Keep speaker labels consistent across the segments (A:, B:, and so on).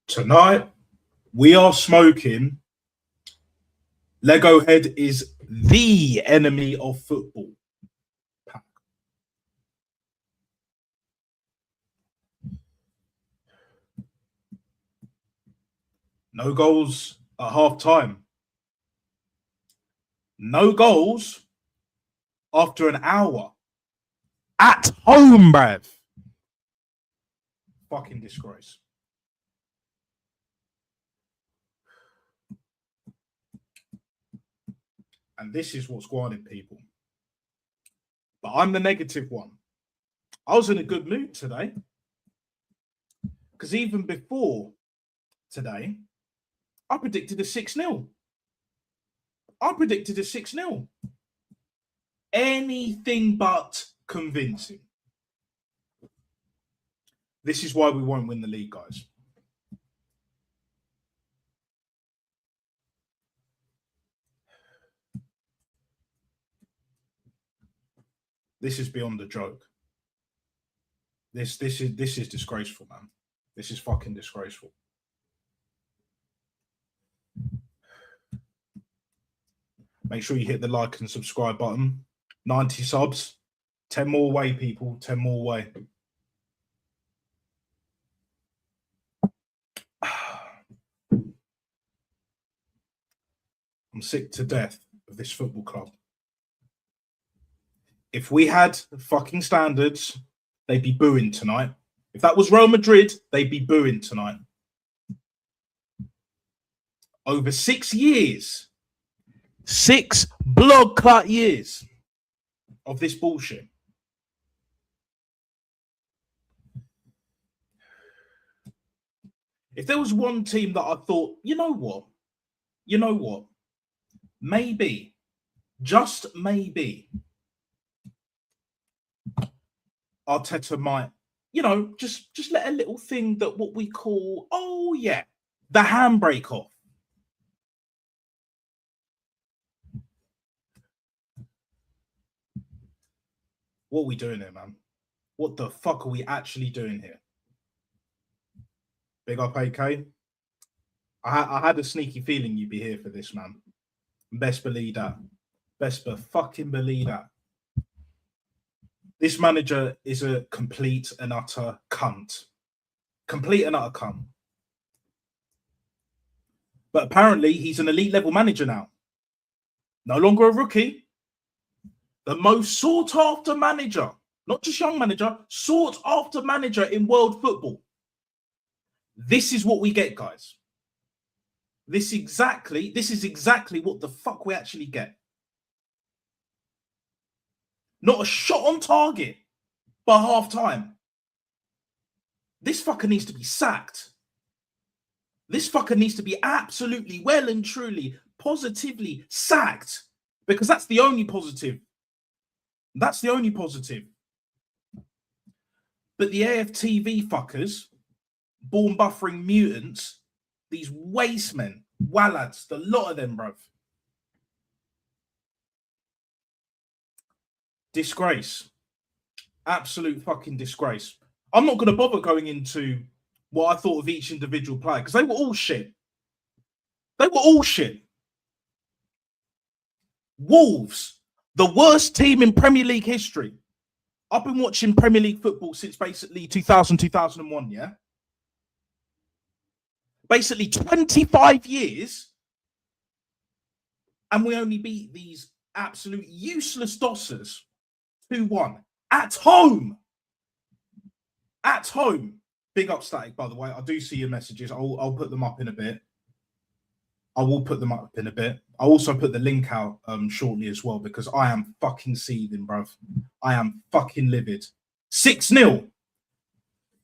A: Tonight, we are smoking. Lego Head is the enemy of football. No goals at half time. No goals after an hour. At home, bruv. Fucking disgrace. And this is what's going on, people. But I'm the negative one. I was in a good mood today. Because even before today, I predicted a 6-0. Anything but convincing. This is why we won't win the league, guys. This is beyond a joke. This is disgraceful, man. This is fucking disgraceful. Make sure you hit the like and subscribe button. 90 subs. 10 more away, people. 10 more away. I'm sick to death of this football club. If we had fucking standards, they'd be booing tonight. If that was Real Madrid, they'd be booing tonight. Over 6 years, 6 blood clot years of this bullshit. If there was one team that I thought, you know what, maybe, just maybe, Arteta might, just let a little thing that what we call, the handbrake off. What are we doing here, man? What the fuck are we actually doing here? Big up, AK. I had a sneaky feeling you'd be here for this, man. Best believe that. Best fucking believe that. This manager is a complete and utter cunt. Complete and utter cunt. But apparently he's an elite level manager now. No longer a rookie. The most sought after manager, not just young manager, sought after manager in world football. This is what we get, guys. This is exactly what the fuck we actually get. Not a shot on target by half time. This fucker needs to be sacked. This fucker needs to be absolutely well and truly, positively sacked. Because that's the only positive. That's the only positive. But the AFTV fuckers, born buffering mutants, these waste men, wallads, the lot of them, bruv. Disgrace. Absolute fucking disgrace. I'm not going to bother going into what I thought of each individual player because they were all shit. They were all shit. Wolves, the worst team in Premier League history. I've been watching Premier League football since basically 2000, 2001, yeah? Basically 25 years, and we only beat these absolute useless dossers 2-1 at home. At home. Big up, Static, by the way. I do see your messages. I'll put them up in a bit. I will put them up in a bit. I'll also put the link out shortly as well because I am fucking seething, bruv. I am fucking livid. 6-0.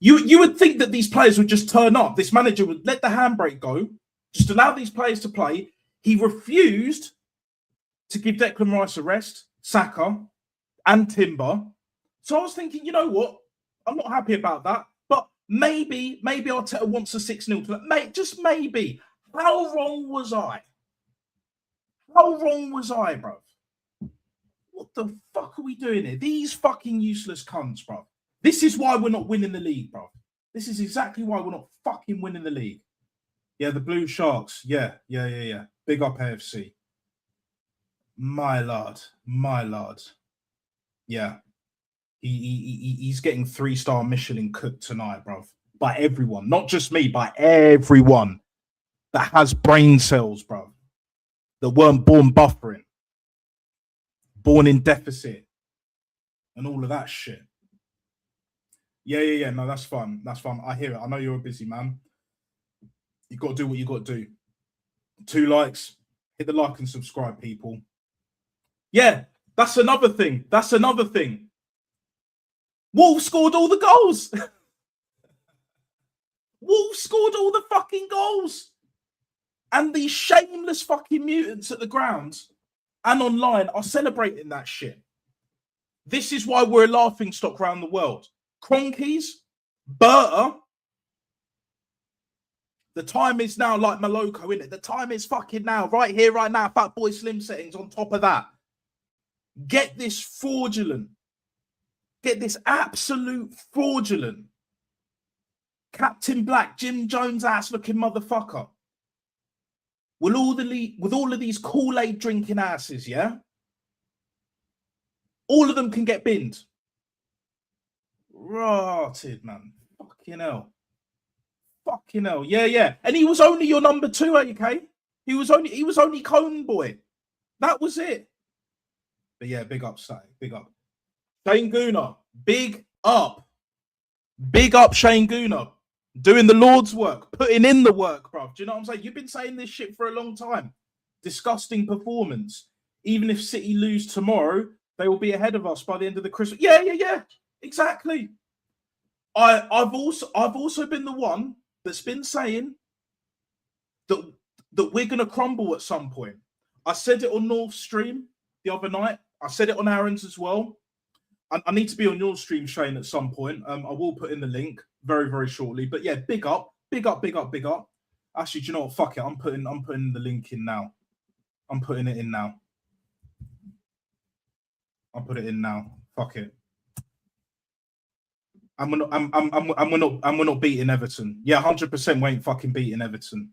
A: You would think that these players would just turn up. This manager would let the handbrake go, just allow these players to play. He refused to give Declan Rice a rest, Saka, and Timber. So I was thinking, you know what? I'm not happy about that. But maybe Arteta wants a 6-0. Mate, just maybe. How wrong was I? How wrong was I, bruv? What the fuck are we doing here? These fucking useless cunts, bruv. This is why we're not winning the league, bruv. This is exactly why we're not fucking winning the league. Yeah, the Blue Sharks. Yeah. Big up AFC. My lord. My lord. Yeah. He's getting 3-star Michelin cooked tonight, bro. By everyone. Not just me, by everyone that has brain cells, bro. That weren't born buffering, born in deficit, and all of that shit. Yeah. No, that's fun. That's fun. I hear it. I know you're a busy man. You got to do what you got to do. 2 likes. Hit the like and subscribe, people. Yeah, that's another thing. Wolves scored all the goals. Wolves scored all the fucking goals. And these shameless fucking mutants at the ground and online are celebrating that shit. This is why we're a laughing stock around the world. Cronkies, Berta. The time is now, like Maloko, innit? The time is fucking now, right here, right now. Fat Boy Slim settings on top of that. Get this fraudulent. Get this absolute fraudulent Captain Black, Jim Jones ass looking motherfucker. With all of these Kool-Aid drinking asses, yeah? All of them can get binned. Rotted, man. Fucking hell. Yeah. And he was only your number 2, AK. He was only Cone Boy. That was it. But yeah, big up, Say. Big up. Shane Gooner. Big up. Big up, Shane Gooner. Doing the Lord's work. Putting in the work, bruv. Do you know what I'm saying? You've been saying this shit for a long time. Disgusting performance. Even if City lose tomorrow, they will be ahead of us by the end of the Christmas. Yeah. Exactly. I've also been the one that's been saying that we're going to crumble at some point. I said it on North Stream the other night. I said it on Aaron's as well. I need to be on your stream, Shane, at some point. I will put in the link very, very shortly. But yeah, big up. Actually, do you know what? Fuck it. I'm putting the link in now. I'm putting it in now. I'll put it in now. Fuck it. And we're not beating Everton. Yeah, 100% we ain't fucking beating Everton.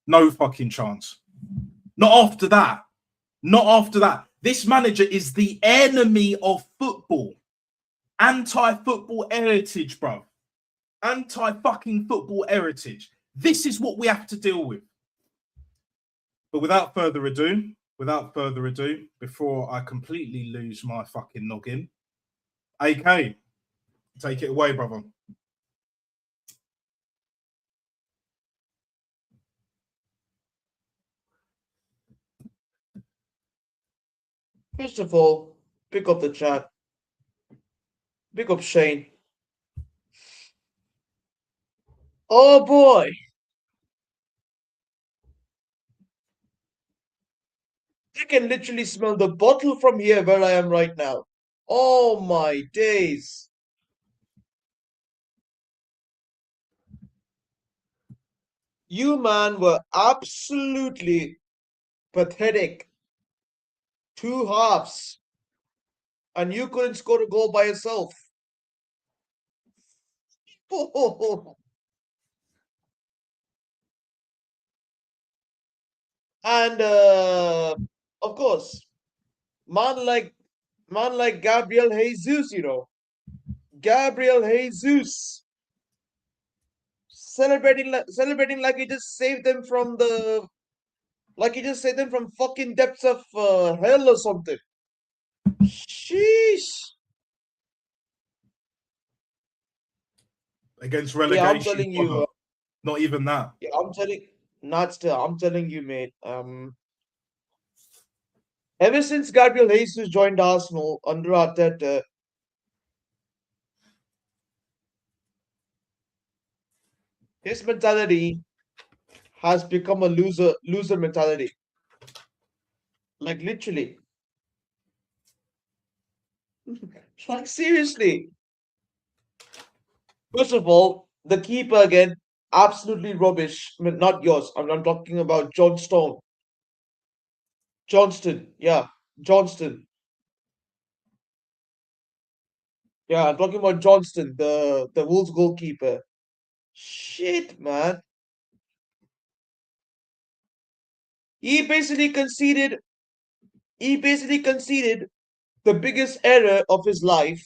A: No fucking chance. Not after that. This manager is the enemy of football. Anti-football heritage, bro. Anti-fucking football heritage. This is what we have to deal with. But without further ado, before I completely lose my fucking noggin, AK, take it away, brother.
B: First of all, pick up the chat. Pick up Shane. Oh boy. I can literally smell the bottle from here where I am right now. Oh my days. You, man, were absolutely pathetic. 2 halves. And you couldn't score a goal by yourself. And of course, man like Gabriel Jesus, Gabriel Jesus celebrating like he just saved them from fucking depths of hell or something. Sheesh.
A: Against relegation.
B: Yeah, I'm telling you.
A: Not even that.
B: Yeah, I'm telling you, mate. Ever since Gabriel Jesus joined Arsenal under Arteta, his mentality has become a loser mentality. Like literally. Like seriously. First of all, the keeper again, absolutely rubbish. I mean, not yours. I'm talking about Johnston. Johnston, yeah, Johnston. Yeah, I'm talking about Johnston, the Wolves goalkeeper. Shit, man. He basically conceded. He basically conceded the biggest error of his life,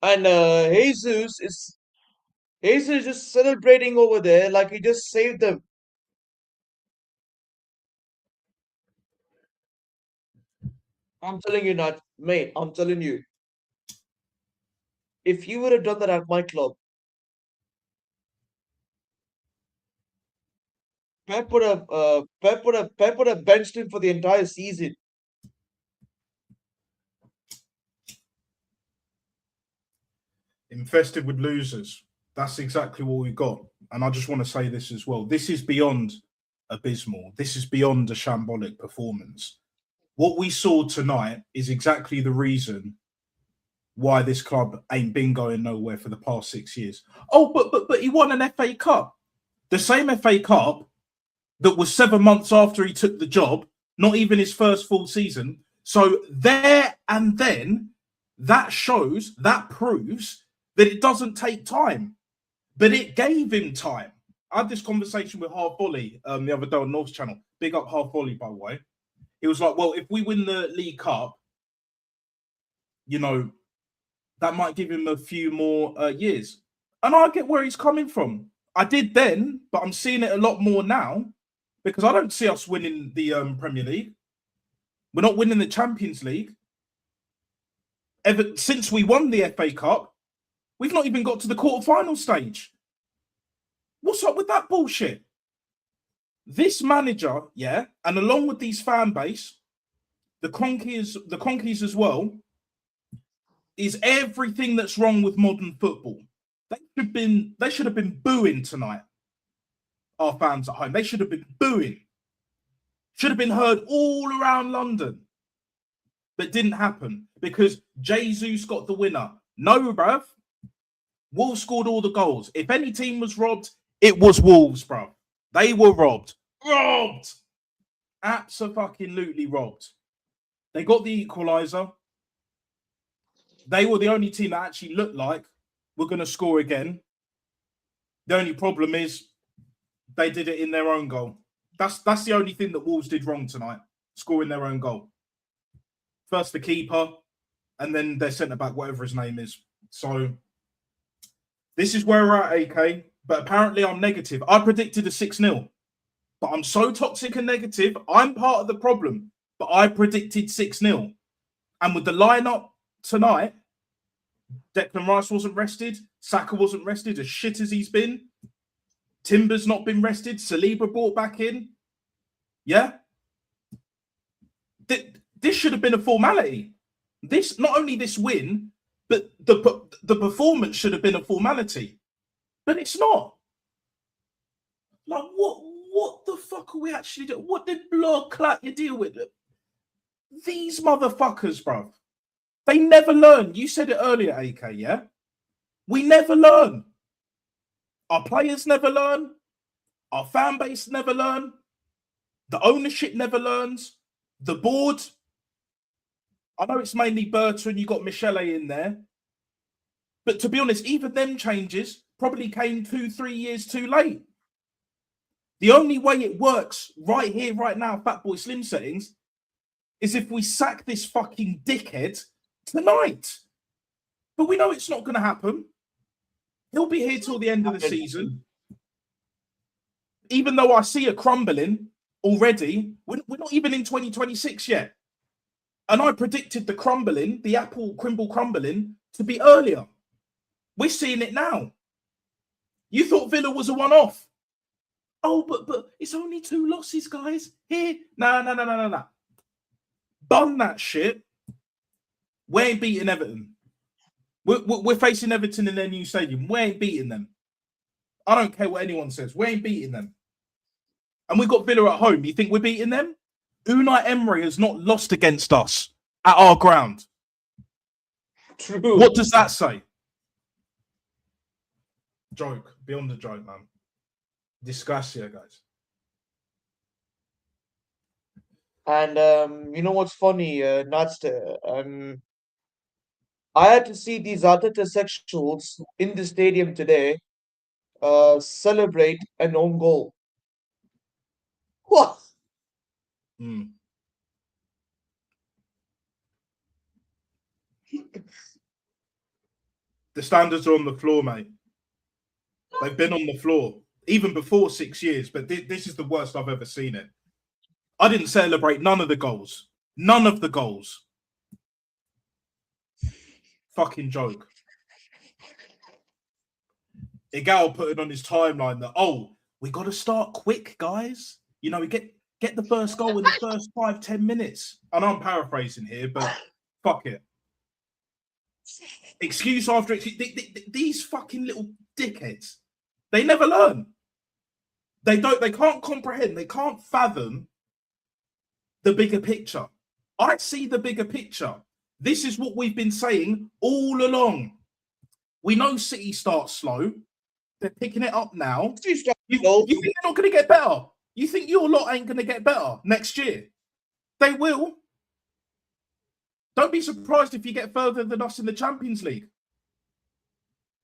B: and Jesus just celebrating over there like he just saved them. I'm telling you, not mate. I'm telling you, if you would have done that at my club, Pep would have benched him for the entire season.
A: Infested with losers. That's exactly what we got. And I just want to say this as well. This is beyond abysmal. This is beyond a shambolic performance. What we saw tonight is exactly the reason why this club ain't been going nowhere for the past 6 years. Oh, but he won an FA Cup. The same FA Cup that was 7 months after he took the job, not even his first full season. So there and then, that shows, that proves that it doesn't take time. But it gave him time. I had this conversation with Half Volley the other day on North's channel. Big up Half Volley, by the way. He was like, well, if we win the League Cup, you know, that might give him a few more years. And I get where he's coming from. I did then, but I'm seeing it a lot more now because I don't see us winning the Premier League. We're not winning the Champions League. Ever since we won the FA Cup, we've not even got to the quarterfinal stage. What's up with that bullshit? This manager, yeah, and along with these fan base, the Conkeys as well, is everything that's wrong with modern football. They should have been booing tonight. Our fans at home, they should have been booing. Should have been heard all around London. But didn't happen because Jesus got the winner. No, bruv. Wolves scored all the goals. If any team was robbed, it was Wolves, bruv. They were robbed. Robbed! Absolutely robbed. They got the equaliser. They were the only team that actually looked like we're going to score again. The only problem is they did it in their own goal. That's the only thing that Wolves did wrong tonight, scoring their own goal. First the keeper, and then their centre-back, whatever his name is. So this is where we're at, AK. But apparently I'm negative. I predicted a 6-0. But I'm so toxic and negative. I'm part of the problem. But I predicted 6-0. And with the lineup tonight, Declan Rice wasn't rested. Saka wasn't rested, as shit as he's been. Timber's not been rested. Saliba brought back in. Yeah? This should have been a formality. This, not only this win, but the performance should have been a formality. But it's not. Like, what the fuck are we actually doing? What did blood clot you deal with? These motherfuckers, bruv. They never learn. You said it earlier, AK, yeah? We never learn. Our players never learn. Our fan base never learn. The ownership never learns. The board. I know it's mainly Berta and you got Michele in there. But to be honest, even them changes probably came 2-3 years too late. The only way it works right here, right now, Fatboy Slim settings, is if we sack this fucking dickhead tonight. But we know it's not going to happen. He'll be here till the end of the season. Even though I see a crumbling already, we're not even in 2026 yet. And I predicted the crumbling, the apple crumble crumbling, to be earlier. We're seeing it now. You thought Villa was a one-off. Oh, but it's only 2 losses, guys. Here. No. Bun that shit. We ain't beating Everton. We're facing Everton in their new stadium. We ain't beating them. I don't care what anyone says. We ain't beating them. And we've got Villa at home. You think we're beating them? Unai Emery has not lost against us at our ground.
B: True.
A: What does that say? Joke. Beyond the joke, man. Disgusting, guys.
B: And you know what's funny, Nadster? I had to see these heterosexuals in the stadium today celebrate an own goal. What?
A: Mm. The standards are on the floor, mate. They've been on the floor even before 6 years, but this is the worst I've ever seen it. I didn't celebrate none of the goals. None of the goals. Fucking joke. Igal put it on his timeline that, oh, we got to start quick, guys. You know, we get the first goal in the first 5-10 minutes. And I'm paraphrasing here, but fuck it. Excuse after excuse. These fucking little dickheads, they never learn. They can't comprehend. They can't fathom the bigger picture. I see the bigger picture. This is what we've been saying all along. We know City starts slow. They're picking it up now. You think they're not going to get better? You think your lot ain't going to get better next year? They will. Don't be surprised if you get further than us in the Champions League.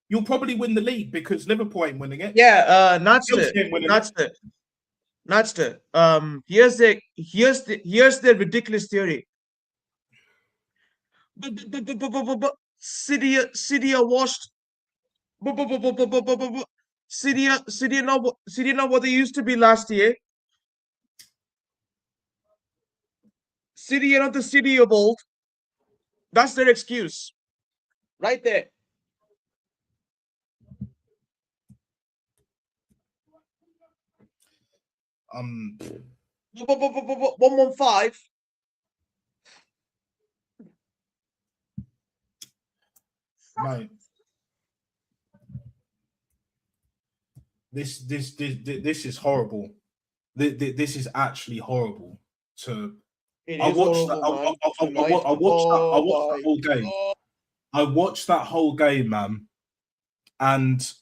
A: You'll probably win the league because Liverpool ain't winning it.
B: Yeah, Natster. Here's the ridiculous theory. City are washed. City not what they used to be last year. City are not the City of old. That's their excuse. Right there.
A: Um,
B: 115.
A: Mate, this is horrible. This is actually horrible. I watched that whole game. I watched that whole game, man. And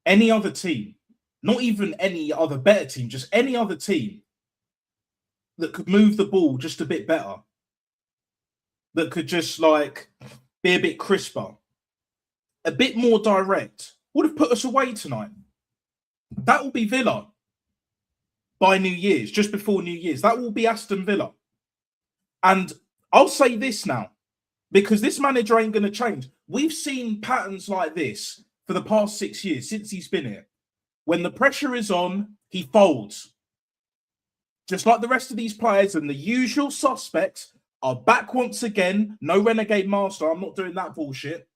A: any other team, not even any other better team, just any other team that could move the ball just a bit better, that could just like be a bit crisper, a bit more direct, would have put us away tonight. That will be Villa by New Year's, just before New Year's. That will be Aston Villa. And I'll say this now, because this manager ain't going to change. We've seen patterns like this for the past 6 years since he's been here. When the pressure is on, he folds. Just like the rest of these players, and the usual suspects are back once again. No renegade master. I'm not doing that bullshit.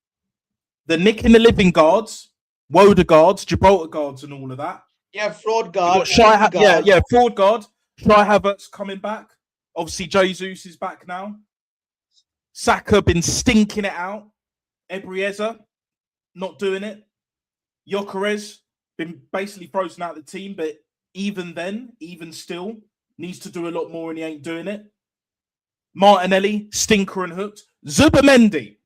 A: The Nick in the living guards, Woda guards, Gibraltar guards, and all of that.
B: Yeah, fraud guard.
A: Fraud guard. Shai Havertz coming back. Obviously, Jesus is back now. Saka been stinking it out. Ebriezer not doing it. Gyökeres been basically frozen out of the team, but even still, needs to do a lot more and he ain't doing it. Martinelli, stinker and hooked. Zubimendi.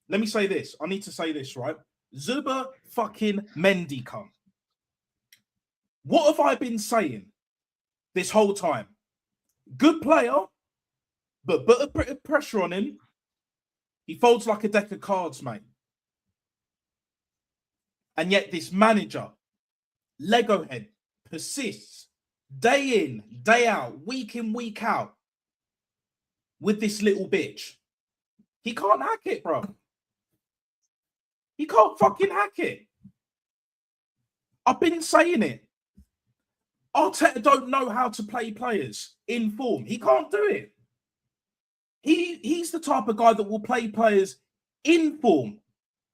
A: Let me say this. I need to say this, right? Zuba fucking Mendy come. What have I been saying this whole time? Good player, but put a bit of pressure on him. He folds like a deck of cards, mate. And yet this manager, Lego head, persists day in, day out, week in, week out with this little bitch. He can't hack it, bro. He can't fucking hack it. I've been saying it. Arteta don't know how to play players in form. He can't do it. He's the type of guy that will play players in form,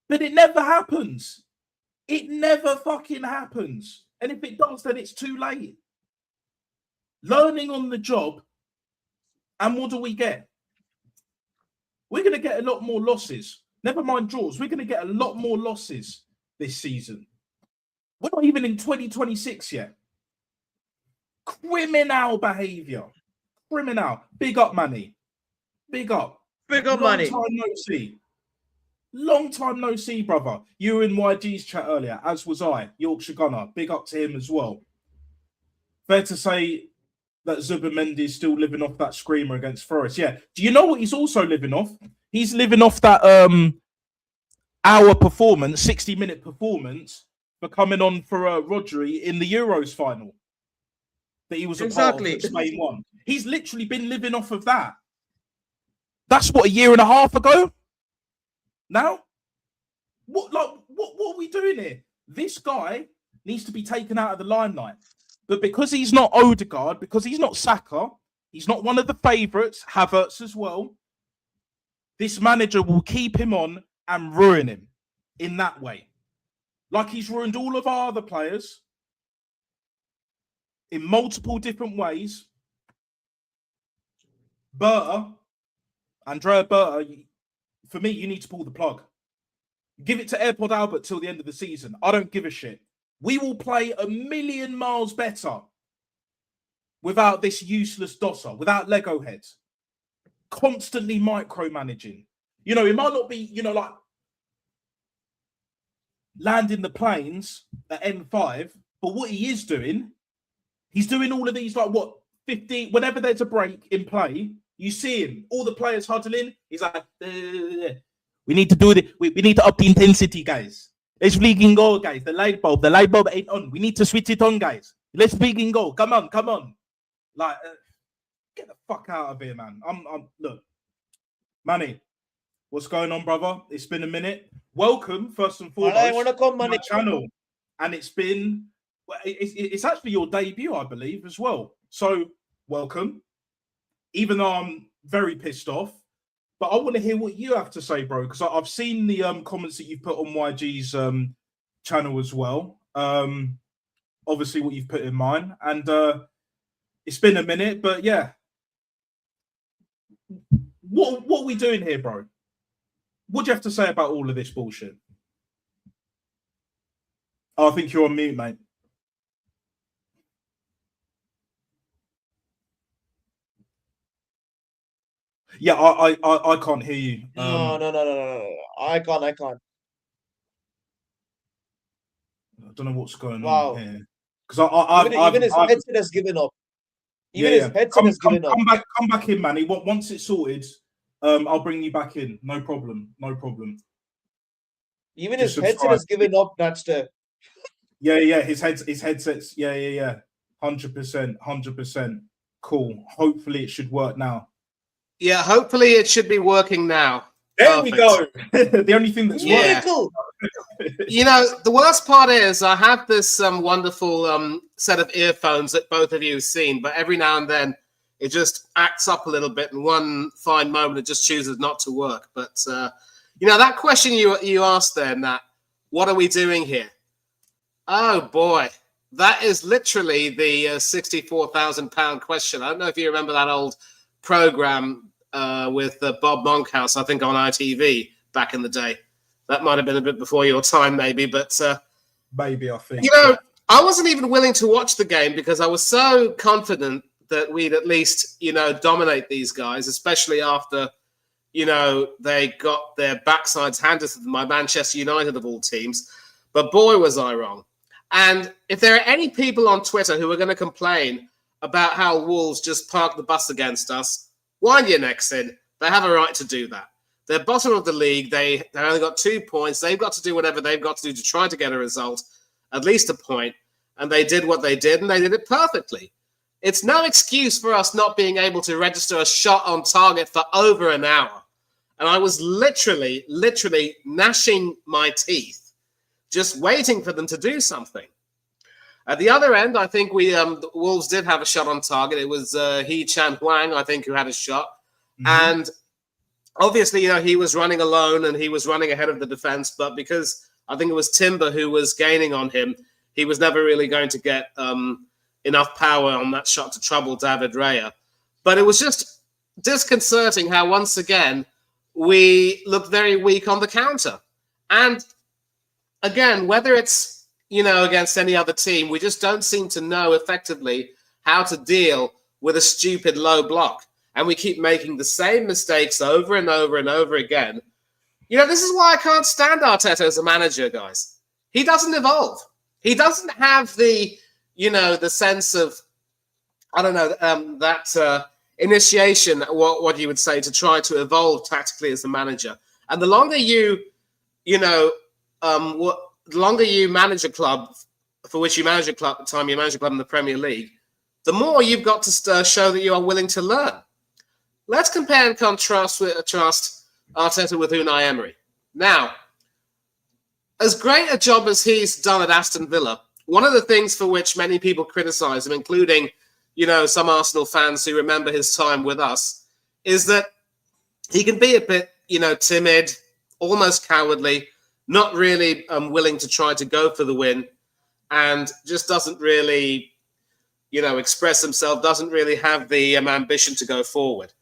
A: but it never happens. It never fucking happens. And if it does, then it's too late. Learning on the job, and what do we get? We're going to get a lot more losses. Never mind draws. We're going to get a lot more losses this season. We're not even in 2026 yet. Criminal behaviour. Criminal. Big up, Manny. Big up.
B: Big up, Manny.
A: Long time no see. Long time no see, brother. You were in YG's chat earlier, as was I. Yorkshire Gunner. Big up to him as well. Fair to say that Zubimendi is still living off that screamer against Forest. Yeah. Do you know what he's also living off? He's living off that hour performance, 60-minute performance for coming on for Rodri in the Euros final. that he was a part of
B: Exactly.
A: that Spain won. He's literally been living off of that. That's what, a year and a half ago? Now? What are we doing here? This guy needs to be taken out of the limelight. But because he's not Odegaard, because he's not Saka, he's not one of the favourites, Havertz as well, this manager will keep him on and ruin him in that way. Like he's ruined all of our other players in multiple different ways. Andrea Berta, for me, you need to pull the plug. Give it to AirPod Albert till the end of the season. I don't give a shit. We will play a million miles better without this useless dosser, without Lego heads, constantly micromanaging. You know, it might not be, you know, like landing the planes at M5, but what he is doing, he's doing all of these, like, what, 15, whenever there's a break in play, you see him, all the players huddling, he's like, we need to do it. We need to up the intensity, guys. Let's freaking go, guys. The light bulb ain't on. We need to switch it on, guys. Let's freaking go. Come on. Like, get the fuck out of here, man. Look, Manny, what's going on, brother? It's been a minute. Welcome, first and foremost, to my channel. And it's been, it's actually your debut, I believe, as well. So, welcome. Even though I'm very pissed off, but I want to hear what you have to say, bro, because I've seen the comments that you've put on YG's channel as well. Obviously, what you've put in mine. And it's been a minute, but yeah. What are we doing here, bro? What do you have to say about all of this bullshit? Oh, I think you're on mute, mate. Yeah, I can't hear you.
B: No. I can't.
A: I don't know what's going
B: Wow.
A: on here. Because
B: even his headset has given up. His headset has given up.
A: Come back in, Manny. Once it's sorted, I'll bring you back in. No problem.
B: Even his headset has given up, Natster.
A: Yeah. His headsets. Yeah. 100%. Cool. Hopefully it should work now.
C: Yeah, hopefully it should be working now.
A: There we go. The only thing that's
B: miracle.
C: You know, the worst part is I have this wonderful set of earphones that both of you have seen, but every now and then it just acts up a little bit, and one fine moment it just chooses not to work. But you know, that question you asked there, Nat, what are we doing here? Oh boy, that is literally the £64,000 question. I don't know if you remember that old program with Bob Monkhouse, I think, on ITV back in the day. That might have been a bit before your time, maybe, but
A: maybe, I think.
C: You know, I wasn't even willing to watch the game because I was so confident that we'd at least, you know, dominate these guys, especially after, you know, they got their backsides handed to them by Manchester United of all teams. But boy, was I wrong. And if there are any people on Twitter who are going to complain about how Wolves just parked the bus against us, wind your necks in. They have a right to do that. They're bottom of the league. They only got 2 points. They've got to do whatever they've got to do to try to get a result, at least a point. And they did what they did, and they did it perfectly. It's no excuse for us not being able to register a shot on target for over an hour. And I was literally gnashing my teeth, just waiting for them to do something. At the other end, I think the Wolves did have a shot on target. It was Hee-Chan Hwang, I think, who had a shot. Mm-hmm. And obviously, you know, he was running alone and he was running ahead of the defense. But because I think it was Timber who was gaining on him, he was never really going to get enough power on that shot to trouble David Raya. But it was just disconcerting how, once again, we looked very weak on the counter. And again, whether it's, you know, against any other team, we just don't seem to know effectively how to deal with a stupid low block. And we keep making the same mistakes over and over and over again. You know, this is why I can't stand Arteta as a manager, guys. He doesn't evolve. He doesn't have the, you know, the sense of, I don't know, that initiation, what you would say, to try to evolve tactically as a manager. And the longer you the longer you manage a club, for which you manage a club, time you manage a club in the Premier League, the more you've got to show that you are willing to learn. Let's compare and contrast Arteta with Unai Emery. Now, as great a job as he's done at Aston Villa, one of the things for which many people criticise him, including, some Arsenal fans who remember his time with us, is that he can be a bit, timid, almost cowardly, not really willing to try to go for the win, and just doesn't really, express himself, doesn't really have the ambition to go forward.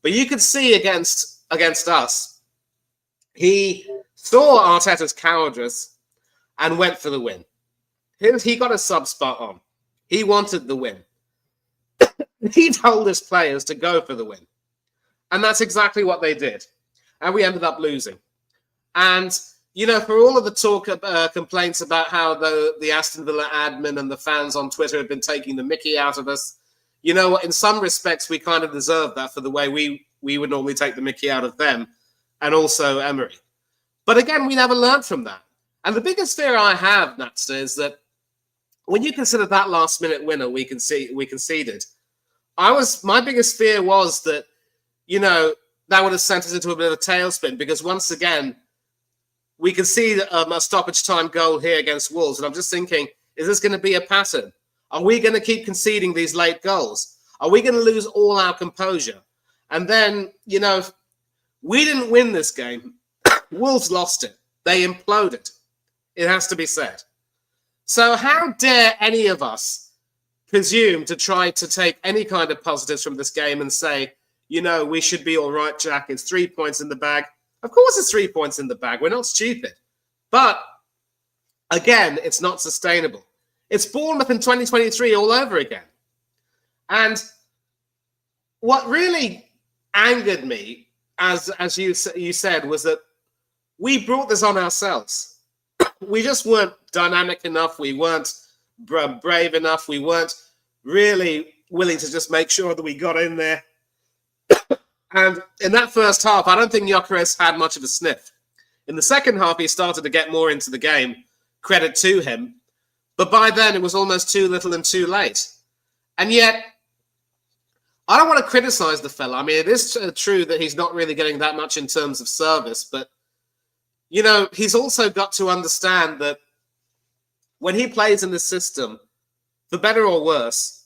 C: But you could see against us, he saw Arteta's cowardice and went for the win. He got a sub spot on. He wanted the win. He told his players to go for the win. And that's exactly what they did. And we ended up losing. And, for all of the talk, complaints about how the Aston Villa admin and the fans on Twitter have been taking the mickey out of us, you know what? In some respects, we kind of deserve that for the way we would normally take the mickey out of them, and also Emery. But again, we never learned from that. And the biggest fear I have, Natster, is that when you consider that last-minute winner we conceded, my biggest fear was that, that would have sent us into a bit of a tailspin, because once again, we concede a stoppage time goal here against Wolves, and I'm just thinking, is this going to be a pattern? Are we going to keep conceding these late goals? Are we going to lose all our composure? And then, we didn't win this game. Wolves lost it. They imploded. It has to be said. So how dare any of us presume to try to take any kind of positives from this game and say, we should be all right, Jack. It's 3 points in the bag. Of course it's 3 points in the bag. We're not stupid. But, again, it's not sustainable. It's Bournemouth in 2023 all over again. And what really angered me, as you said, was that we brought this on ourselves. We just weren't dynamic enough. We weren't brave enough. We weren't really willing to just make sure that we got in there. And in that first half, I don't think Gyökeres had much of a sniff. In the second half, he started to get more into the game. Credit to him. But by then, it was almost too little and too late. And yet, I don't want to criticize the fella. I mean, it is true that he's not really getting that much in terms of service. But, he's also got to understand that when he plays in this system, for better or worse,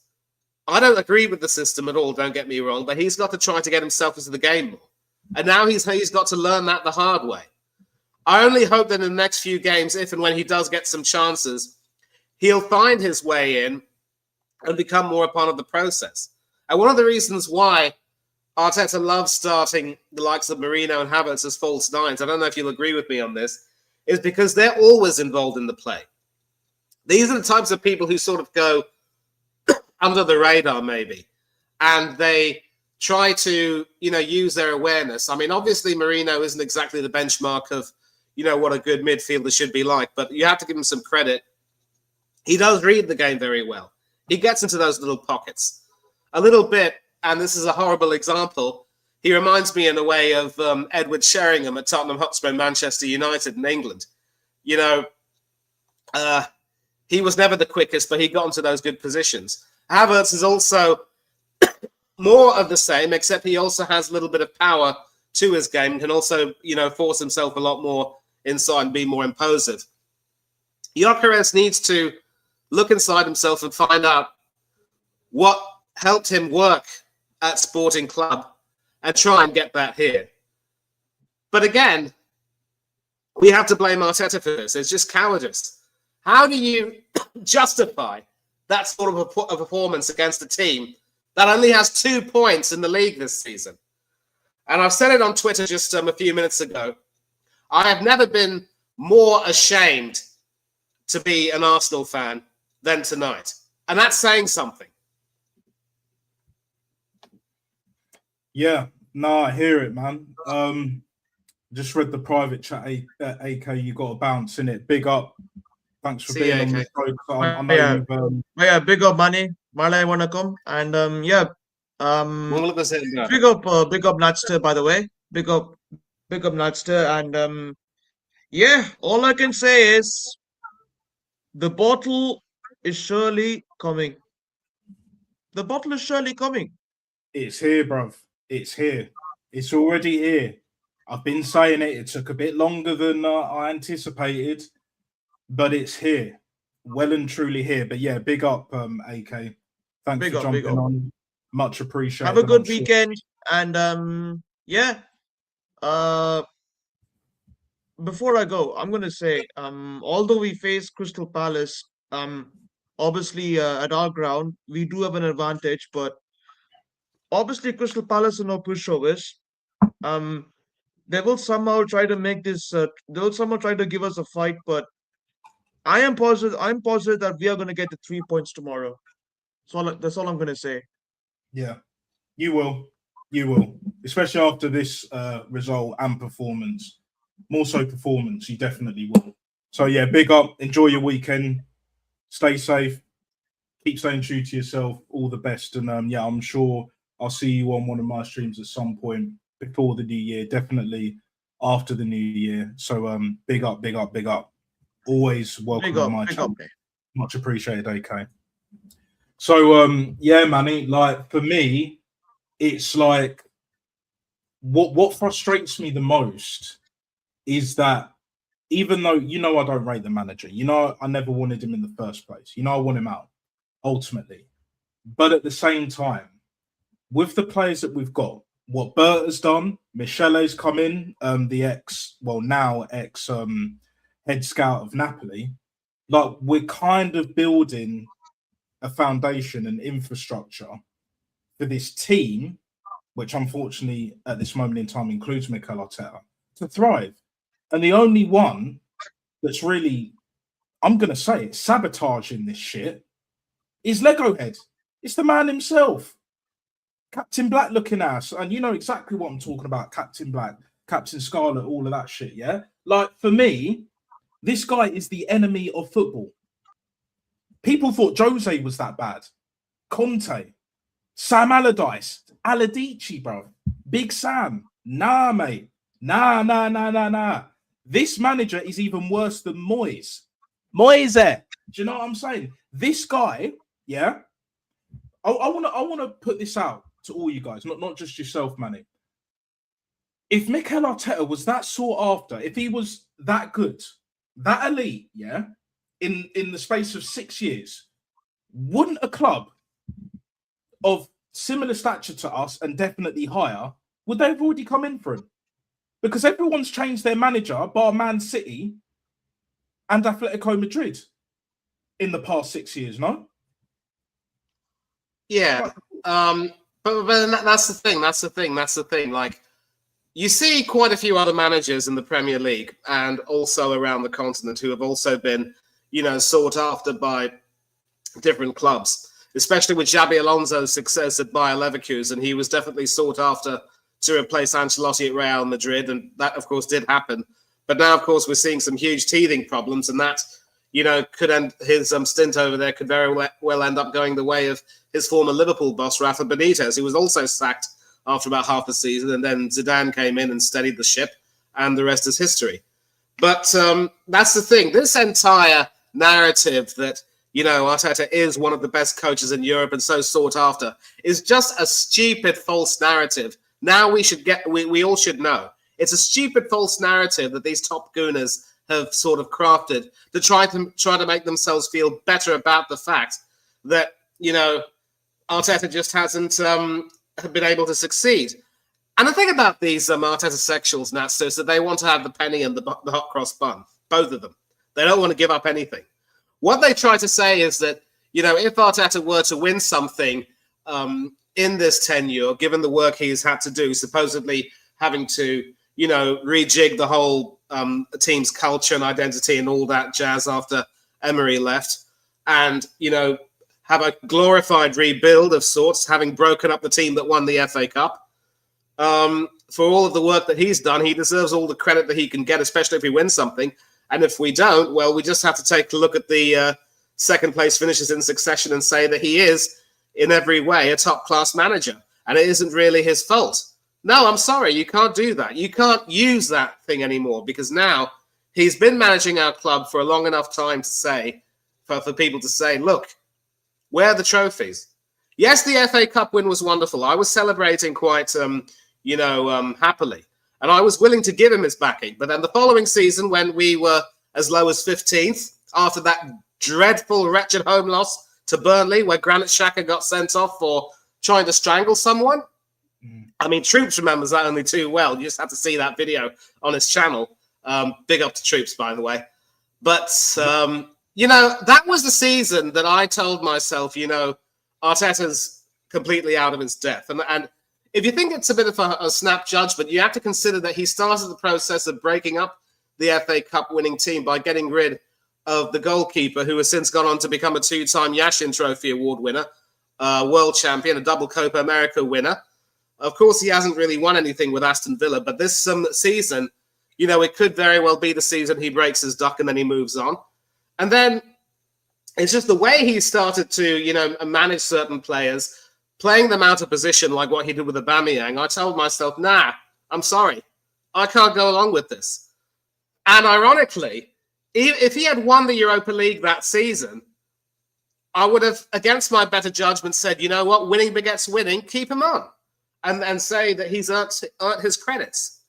C: I don't agree with the system at all, don't get me wrong, but he's got to try to get himself into the game more. And now he's got to learn that the hard way. I only hope that in the next few games, if and when he does get some chances, he'll find his way in and become more a part of the process. And one of the reasons why Arteta loves starting the likes of Mourinho and Havertz as false nines, I don't know if you'll agree with me on this, is because they're always involved in the play. These are the types of people who sort of go under the radar, maybe, and they try to, use their awareness. I mean, obviously, Mourinho isn't exactly the benchmark of, what a good midfielder should be like, but you have to give him some credit. He does read the game very well. He gets into those little pockets. A little bit, and this is a horrible example, he reminds me in a way of Edward Sheringham at Tottenham Hotspur and Manchester United in England. He was never the quickest, but he got into those good positions. Havertz is also more of the same, except he also has a little bit of power to his game, can also, force himself a lot more inside and be more imposive. Gyökeres needs to look inside himself and find out what helped him work at Sporting Club and try and get that here. But again, we have to blame Arteta for this. It's just cowardice. How do you justify that sort of a performance against a team that only has 2 points in the league this season? And I've said it on Twitter just a few minutes ago. I have never been more ashamed to be an Arsenal fan than tonight. And that's saying something.
A: Yeah, no, I hear it, man. Just read the private chat, AK, you got a bounce in it. Big up. Thanks for being on the show. I know you've,
B: big up, Manny. Marley Wanakum. And big up Natster, by the way. Big up Natster. And all I can say is the bottle is surely coming. The bottle is surely coming.
A: It's here, bruv. It's here. It's already here. I've been saying it. It took a bit longer than I anticipated, but it's here. Well and truly here. But yeah, big up, AK. Thanks
B: Big
A: for
B: up, big
A: jumping
B: up.
A: on. Much appreciated.
B: Have a
A: and
B: good
A: I'm sure-
B: weekend. And yeah. Before I go, I'm gonna say, although we face Crystal Palace, obviously at our ground, we do have an advantage, but obviously Crystal Palace are no pushovers. Um, they will somehow try to make this. They will somehow try to give us a fight, but I am positive. I'm positive that we are gonna get the 3 points tomorrow. That's all I'm gonna say.
A: Yeah, you will. You will. Especially after this result and performance. More so performance, you definitely will. So yeah, big up. Enjoy your weekend. Stay safe. Keep staying true to yourself. All the best. And yeah, I'm sure I'll see you on one of my streams at some point before the new year. Definitely after the new year. So big up, big up, big up. Always welcome on my channel.
B: Big up.
A: Much appreciated, AK. So yeah, man, like for me, it's like what frustrates me the most is that even though I don't rate the manager, I never wanted him in the first place. I want him out ultimately. But at the same time, with the players that we've got, what Bert has done, Michele's come in, the now ex head scout of Napoli, like we're kind of building a foundation and infrastructure for this team, which unfortunately at this moment in time includes Mikel Arteta, to thrive. And the only one that's really, I'm going to say it, sabotaging this shit is Lego Head. It's the man himself. Captain Black looking ass. And you know exactly what I'm talking about. Captain Black, Captain Scarlet, all of that shit, yeah? Like, for me, this guy is the enemy of football. People thought Jose was that bad. Conte, Sam Allardyce, Allardyce, bro. Big Sam. Nah, mate. Nah. This manager is even worse than Moyes. Moyes. Do you know what I'm saying? This guy, yeah. I want to put this out to all you guys, not just yourself, Manny. If Mikel Arteta was that sought after, if he was that good, that elite, yeah, in the space of 6 years, wouldn't a club of similar stature to us and definitely higher, would they have already come in for him? Because everyone's changed their manager, bar Man City and Atletico Madrid in the past 6 years, no?
C: Yeah. But that's the thing. That's the thing. Like, you see quite a few other managers in the Premier League and also around the continent who have also been, sought after by different clubs, especially with Xabi Alonso's success at Bayer Leverkusen. He was definitely sought after to replace Ancelotti at Real Madrid, and that, of course, did happen. But now, of course, we're seeing some huge teething problems, and that, could end his stint over there could very well end up going the way of his former Liverpool boss, Rafa Benitez, who was also sacked after about half a season, and then Zidane came in and steadied the ship, and the rest is history. But that's the thing. This entire narrative that, Arteta is one of the best coaches in Europe and so sought after is just a stupid false narrative. Now we all should know. It's a stupid false narrative that these top gooners have sort of crafted to try to make themselves feel better about the fact that, Arteta just hasn't been able to succeed. And the thing about these Arteta sexuals, Nats, is that they want to have the penny and the hot cross bun, both of them. They don't want to give up anything. What they try to say is that, if Arteta were to win something in this tenure, given the work he's had to do, supposedly having to, rejig the whole team's culture and identity and all that jazz after Emery left, and, have a glorified rebuild of sorts, having broken up the team that won the FA Cup. For all of the work that he's done, he deserves all the credit that he can get, especially if he wins something. And if we don't, well, we just have to take a look at the second place finishes in succession and say that he is, in every way, a top-class manager. And it isn't really his fault. No, I'm sorry, you can't do that. You can't use that thing anymore because now he's been managing our club for a long enough time to say, for people to say, look, where are the trophies? Yes, the FA Cup win was wonderful. I was celebrating quite, happily. And I was willing to give him his backing. But then the following season, when we were as low as 15th, after that dreadful, wretched home loss to Burnley, where Granit Xhaka got sent off for trying to strangle someone. I mean, Troops remembers that only too well. You just have to see that video on his channel. Big up to Troops, by the way. But, that was the season that I told myself, Arteta's completely out of his depth. And if you think it's a bit of a snap judgment, you have to consider that he started the process of breaking up the FA Cup winning team by getting rid of the goalkeeper, who has since gone on to become a 2-time Yashin Trophy Award winner, world champion, a double Copa America winner. Of course, he hasn't really won anything with Aston Villa, but this season, it could very well be the season he breaks his duck and then he moves on. And then it's just the way he started to, manage certain players, playing them out of position like what he did with Aubameyang. I told myself, nah, I'm sorry. I can't go along with this. And ironically, if he had won the Europa League that season, I would have, against my better judgment, said, you know what, winning begets winning, keep him on. And say that he's earned his credits.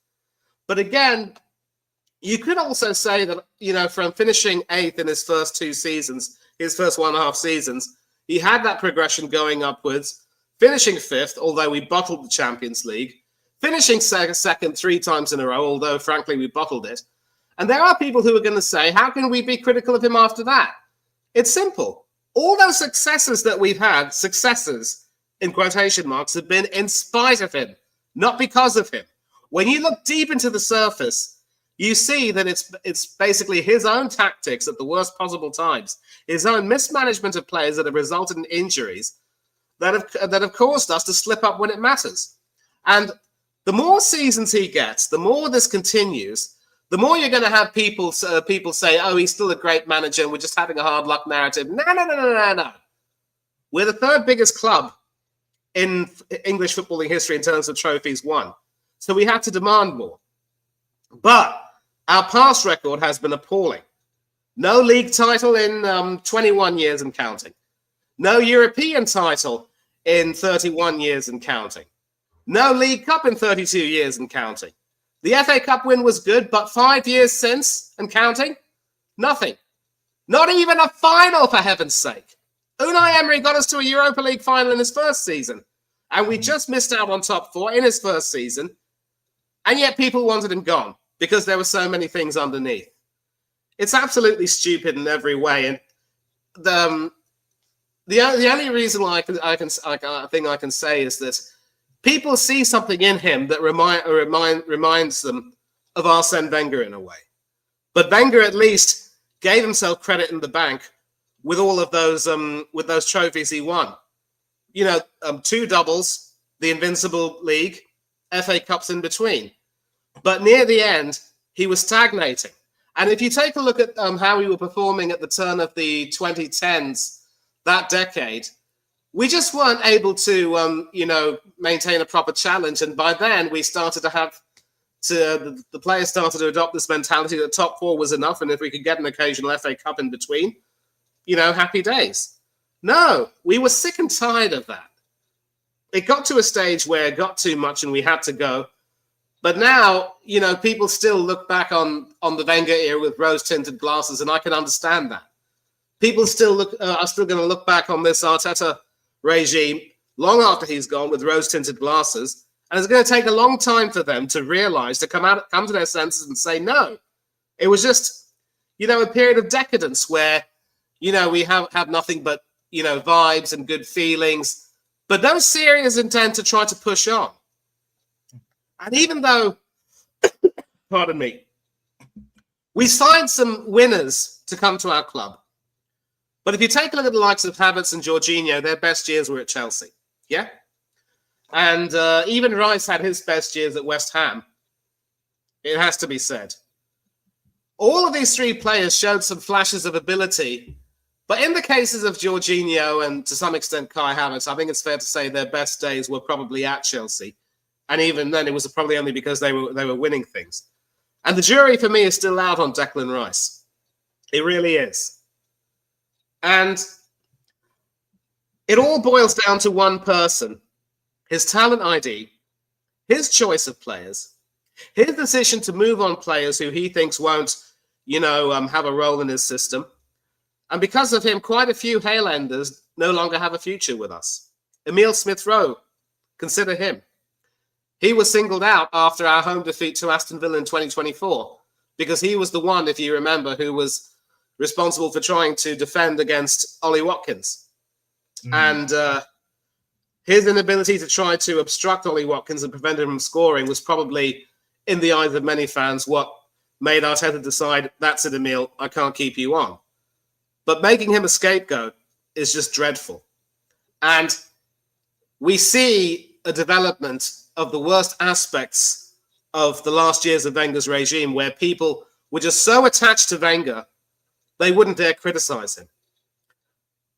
C: But again, you could also say that, from finishing 8th in his first 2 seasons, his first 1.5 seasons, he had that progression going upwards, finishing 5th, although we bottled the Champions League, finishing second 3 times in a row, although, frankly, we bottled it. And there are people who are going to say, how can we be critical of him after that? It's simple. All those successes that we've had, successes, in quotation marks, have been in spite of him, not because of him. When you look deep into the surface, you see that it's basically his own tactics at the worst possible times, his own mismanagement of players that have resulted in injuries that have caused us to slip up when it matters. And the more seasons he gets, the more this continues, the more you're going to have people say, oh, he's still a great manager and we're just having a hard luck narrative. No. We're the 3rd biggest club in English footballing history in terms of trophies won. So we have to demand more. But our past record has been appalling. No league title in 21 years and counting. No European title in 31 years and counting. No League Cup in 32 years and counting. The FA Cup win was good, but 5 years since and counting, nothing. Not even a final, for heaven's sake. Unai Emery got us to a Europa League final in his first season, and we just missed out on top 4 in his first season, and yet people wanted him gone because there were so many things underneath. It's absolutely stupid in every way, and the only reason why I can say is that people see something in him that reminds them of Arsene Wenger in a way. But Wenger at least gave himself credit in the bank with all of those with those trophies he won. 2 doubles, the Invincible League, FA Cups in between. But near the end, he was stagnating. And if you take a look at how we were performing at the turn of the 2010s, that decade, we just weren't able to, maintain a proper challenge. And by then, we started to have the players started to adopt this mentality that top 4 was enough. And if we could get an occasional FA Cup in between, happy days. No, we were sick and tired of that. It got to a stage where it got too much and we had to go. But now, people still look back on the Wenger era with rose-tinted glasses, and I can understand that. People are still going to look back on this Arteta regime long after he's gone with rose-tinted glasses, and it's going to take a long time for them to realize, to come to their senses and say, no, it was just, a period of decadence where, we have nothing but, vibes and good feelings, but no serious intent to try to push on. And even though, pardon me, we signed some winners to come to our club, but if you take a look at the likes of Havertz and Jorginho, their best years were at Chelsea. Yeah? And even Rice had his best years at West Ham. It has to be said. All of these 3 players showed some flashes of ability, but in the cases of Jorginho and to some extent Kai Havertz, I think it's fair to say their best days were probably at Chelsea. And even then, it was probably only because they were winning things. And the jury for me is still out on Declan Rice. It really is. And It all boils down to one person, his talent ID, his choice of players, his decision to move on players who he thinks won't, have a role in his system. And because of him, quite a few Highlanders no longer have a future with us. Emile Smith-Rowe, consider him. He was singled out after our home defeat to Aston Villa in 2024 because he was the one, if you remember, who was responsible for trying to defend against Ollie Watkins. And his inability to try to obstruct Ollie Watkins and prevent him from scoring was probably, in the eyes of many fans, what made Arteta decide, that's it, Emile, I can't keep you on. But making him a scapegoat is just dreadful. And we see a development of the worst aspects of the last years of Wenger's regime, where people were just so attached to Wenger, they wouldn't dare criticize him.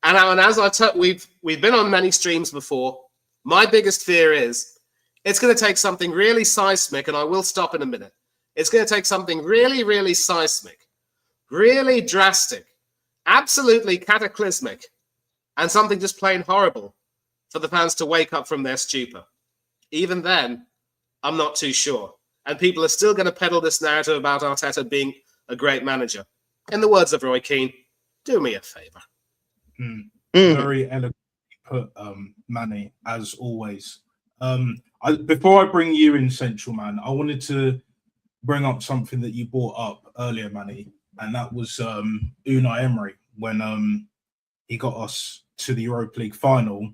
C: And as we've been on many streams before, my biggest fear is it's going to take something really seismic, and I will stop in a minute. It's going to take something really, really seismic, really drastic, absolutely cataclysmic, and something just plain horrible for the fans to wake up from their stupor. Even then, I'm not too sure. And people are still going to peddle this narrative about Arteta being a great manager. In the words of Roy Keane, do me a favour.
A: Very eloquently put, Manny, as always. Before I bring you in, Central Man, I wanted to bring up something that you brought up earlier, Manny, and that was Unai Emery when he got us to the Europa League final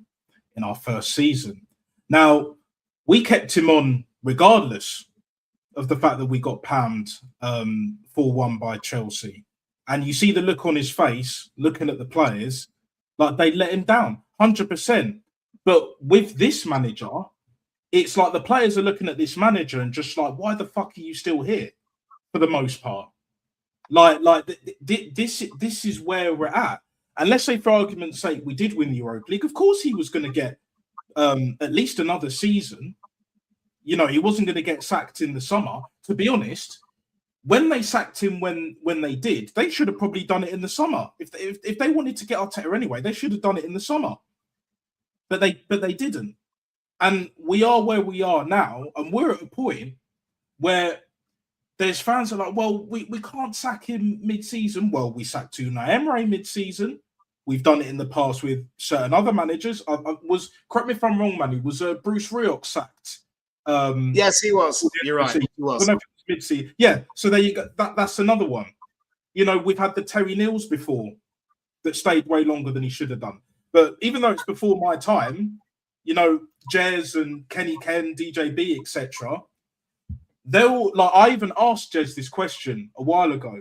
A: in our first season. Now, we kept him on regardless of the fact that we got pammed 4-1 by Chelsea. And you see the look on his face, looking at the players, like they let him down, 100%. But with this manager, it's like the players are looking at this manager and just like, why the fuck are you still here? For the most part. This is where we're at. And let's say, for argument's sake, we did win the Europa League. Of course, he was going to get at least another season. He wasn't going to get sacked in the summer. To be honest, when they sacked him, when they did, they should have probably done it in the summer. If they wanted to get Arteta anyway, they should have done it in the summer. But they didn't. And we are where we are now, and we're at a point where there's fans that are like, well, we can't sack him mid-season. Well, we sacked Unai Emery mid-season. We've done it in the past with certain other managers. Correct me if I'm wrong, Manny, was Bruce Rioch sacked?
C: Yes, he was. You're right. He was.
A: Mid-season. Yeah, so there you go. That's another one. We've had the Terry Nils before that stayed way longer than he should have done. But even though it's before my time, Jez and Kenny Ken, DJB, etc., they'll like. I even asked Jez this question a while ago.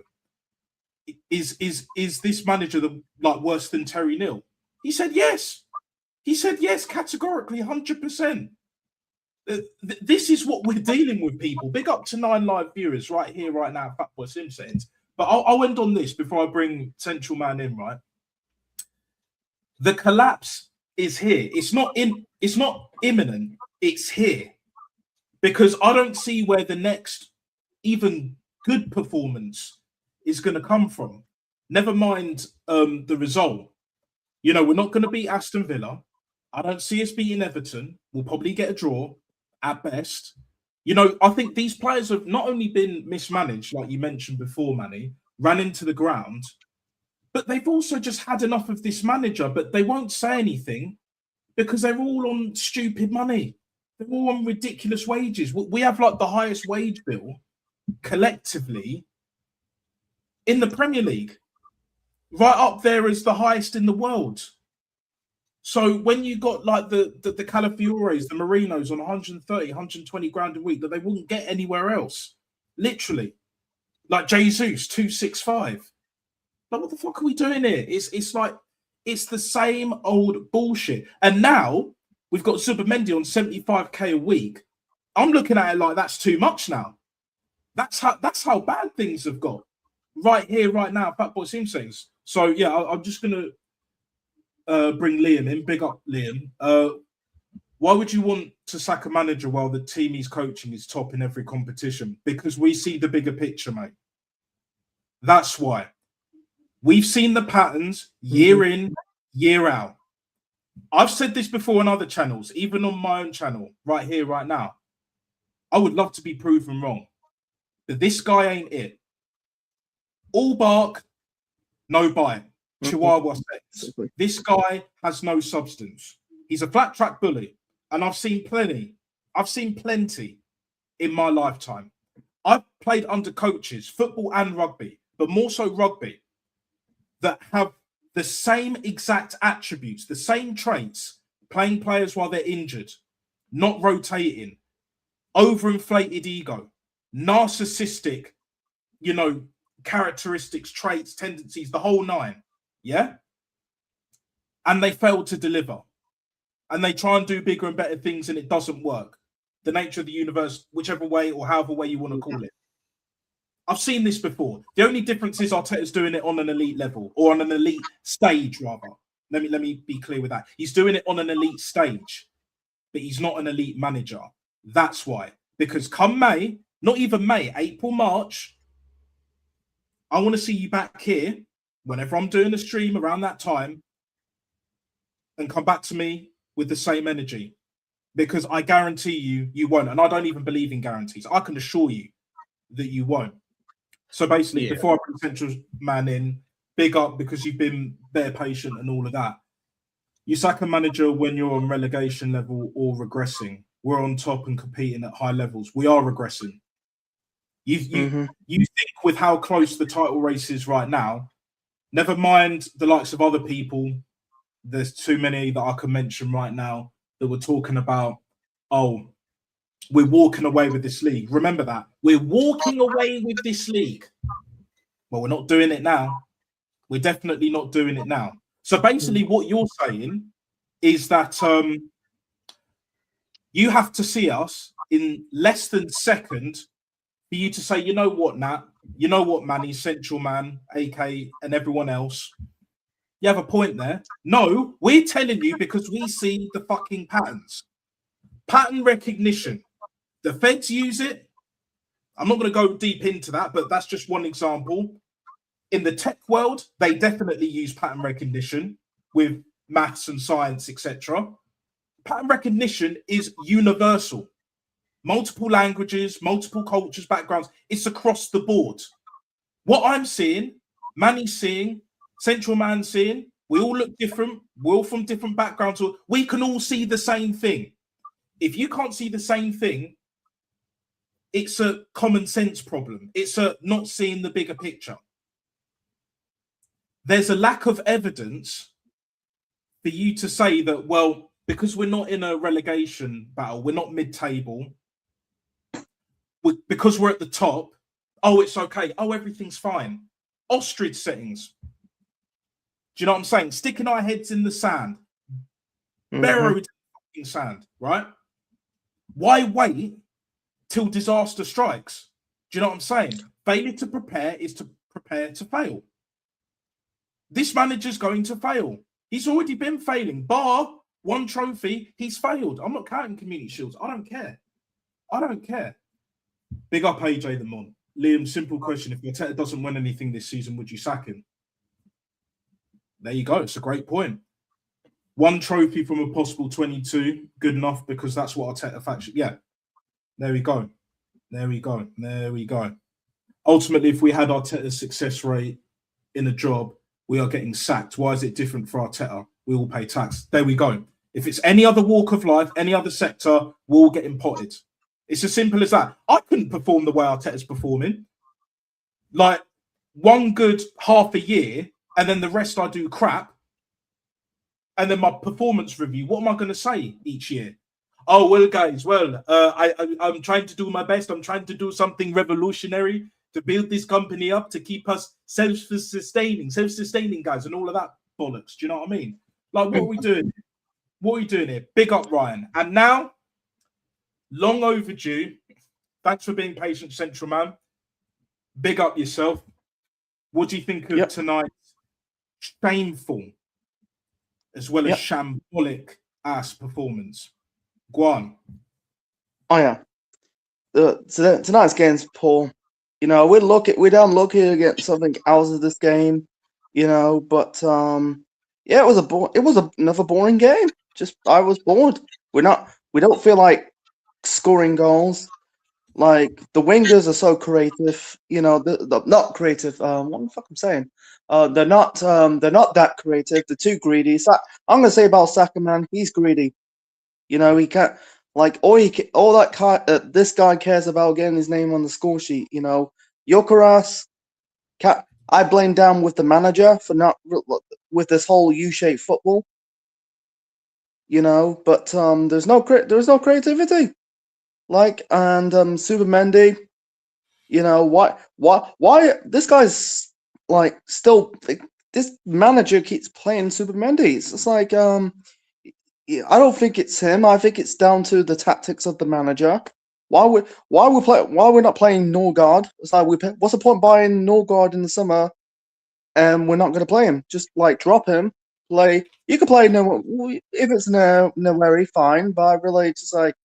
A: Is this manager worse than Terry Nil? He said yes. He said yes, categorically, 100%. This is what we're dealing with, people. Big up to 9 live viewers right here, right now. Fatboy Simpsons. But I'll end on this before I bring Central Man in. Right, the collapse is here. It's not imminent. It's here, because I don't see where the next even good performance is going to come from. Never mind the result. We're not going to beat Aston Villa. I don't see us beating Everton. We'll probably get a draw at best. I think these players have not only been mismanaged, like you mentioned before, Manny, ran into the ground, but they've also just had enough of this manager, but they won't say anything because they're all on stupid money. They're all on ridiculous wages. We have the highest wage bill collectively in the Premier League, right up there as the highest in the world. So when you got the Calafiores, the Marinos on 130, 120 grand a week that they wouldn't get anywhere else, literally, like Jesus, 265. What the fuck are we doing here? It's the same old bullshit. And now we've got Zubamendi on 75k a week. I'm looking at it like that's too much now. That's how bad things have got. Right here, right now, Fatboy Simpsons. So yeah, I'm just gonna bring Liam in. Big up, Liam. Why would you want to sack a manager while the team he's coaching is top in every competition? Because we see the bigger picture, mate. That's why. We've seen the patterns year in, year out. I've said this before on other channels, even on my own channel, right here, right now. I would love to be proven wrong. But this guy ain't it. All bark, no bite. Chihuahua sex. This guy has no substance. He's a flat track bully. And I've seen plenty. I've seen plenty in my lifetime. I've played under coaches, football and rugby, but more so rugby, that have the same exact attributes, the same traits, playing players while they're injured, not rotating, overinflated ego, narcissistic, characteristics, traits, tendencies, the whole nine. Yeah. And they fail to deliver. And they try and do bigger and better things and it doesn't work. The nature of the universe, whichever way or however way you want to call it. I've seen this before. The only difference is Arteta's doing it on an elite level or on an elite stage, rather. Let me be clear with that. He's doing it on an elite stage, but he's not an elite manager. That's why. Because come May, not even May, April, March, I want to see you back here whenever I'm doing a stream around that time and come back to me with the same energy. Because I guarantee you won't. And I don't even believe in guarantees. I can assure you that you won't. So basically, before I bring Central Man in, big up because you've been very patient and all of that. You sack a manager when you're on relegation level or regressing. We're on top and competing at high levels. We are regressing. You think with how close the title race is right now, never mind the likes of other people, there's too many that I can mention right now that were talking about, oh, we're walking away with this league. Remember that. We're walking away with this league. Well, we're not doing it now. We're definitely not doing it now. So basically what you're saying is that you have to see us in less than second for you to say, you know what, Nat? You know what, Manny, Central Man, AK, and everyone else? You have a point there. No, we're telling you because we see the fucking patterns. Pattern recognition. The feds use it. I'm not going to go deep into that, but that's just one example. In the tech world, they definitely use pattern recognition with maths and science, etc. Pattern recognition is universal. Multiple languages, multiple cultures, backgrounds. It's across the board. What I'm seeing, Manny's seeing, Central Man's seeing, we all look different. We're all from different backgrounds. We can all see the same thing. If you can't see the same thing, it's a common sense problem. It's a not seeing the bigger picture. There's a lack of evidence for you to say that, well, because we're not in a relegation battle, we're not mid-table, because we're at the top, oh, it's okay. Oh, everything's fine. Ostrich settings. Do you know what I'm saying? Sticking our heads in the sand. Burrowed in sand, right? Why wait till disaster strikes? Do you know what I'm saying? Failure to prepare is to prepare to fail. This manager's going to fail. He's already been failing. Bar one trophy, he's failed. I'm not counting community shields. I don't care. I don't care. Big up AJ the Mon. Liam, simple question. If Arteta doesn't win anything this season, would you sack him? There you go. It's a great point. One trophy from a possible 22, good enough because that's what Arteta faction. Yeah. There we go. There we go. There we go. Ultimately, if we had Arteta's success rate in a job, we are getting sacked. Why is it different for Arteta? We all pay tax. There we go. If it's any other walk of life, any other sector, we're all getting potted. It's as simple as that. I couldn't perform the way Arteta's performing. Like one good half a year, and then the rest I do crap. And then my performance review, what am I going to say each year? Oh, well, guys, I'm trying to do my best. I'm trying to do something revolutionary to build this company up, to keep us self-sustaining, guys, and all of that bollocks. Do you know what I mean? Like, what are we doing? What are we doing here? Big up, Ryan. And now, long overdue. Thanks for being patient, Central Man. Big up yourself. What do you think of tonight's shameful as well as shambolic ass performance? Go on.
D: Oh yeah. Tonight's game's poor. You know, we're unlucky against something else of this game. You know, but Yeah, it was another boring game. Just I was bored. We don't feel like scoring goals. Like the wingers are so creative, not creative. What the fuck I'm saying? They're not that creative. They're too greedy. I'm gonna say about Saka, man. He's greedy. He can't like this guy cares about getting his name on the score sheet. Yokeras, I blame down with the manager for not with this whole U-shaped football. But there's no creativity. Like Super Mendy, why this guy's like still this manager keeps playing Super Mendy. It's like yeah, I don't think it's him. I think it's down to the tactics of the manager. Why we're not playing Norgard? It's like what's the point buying Norgard in the summer and we're not going to play him? Just like drop him. You can play no if it's nowhere fine, but I really just like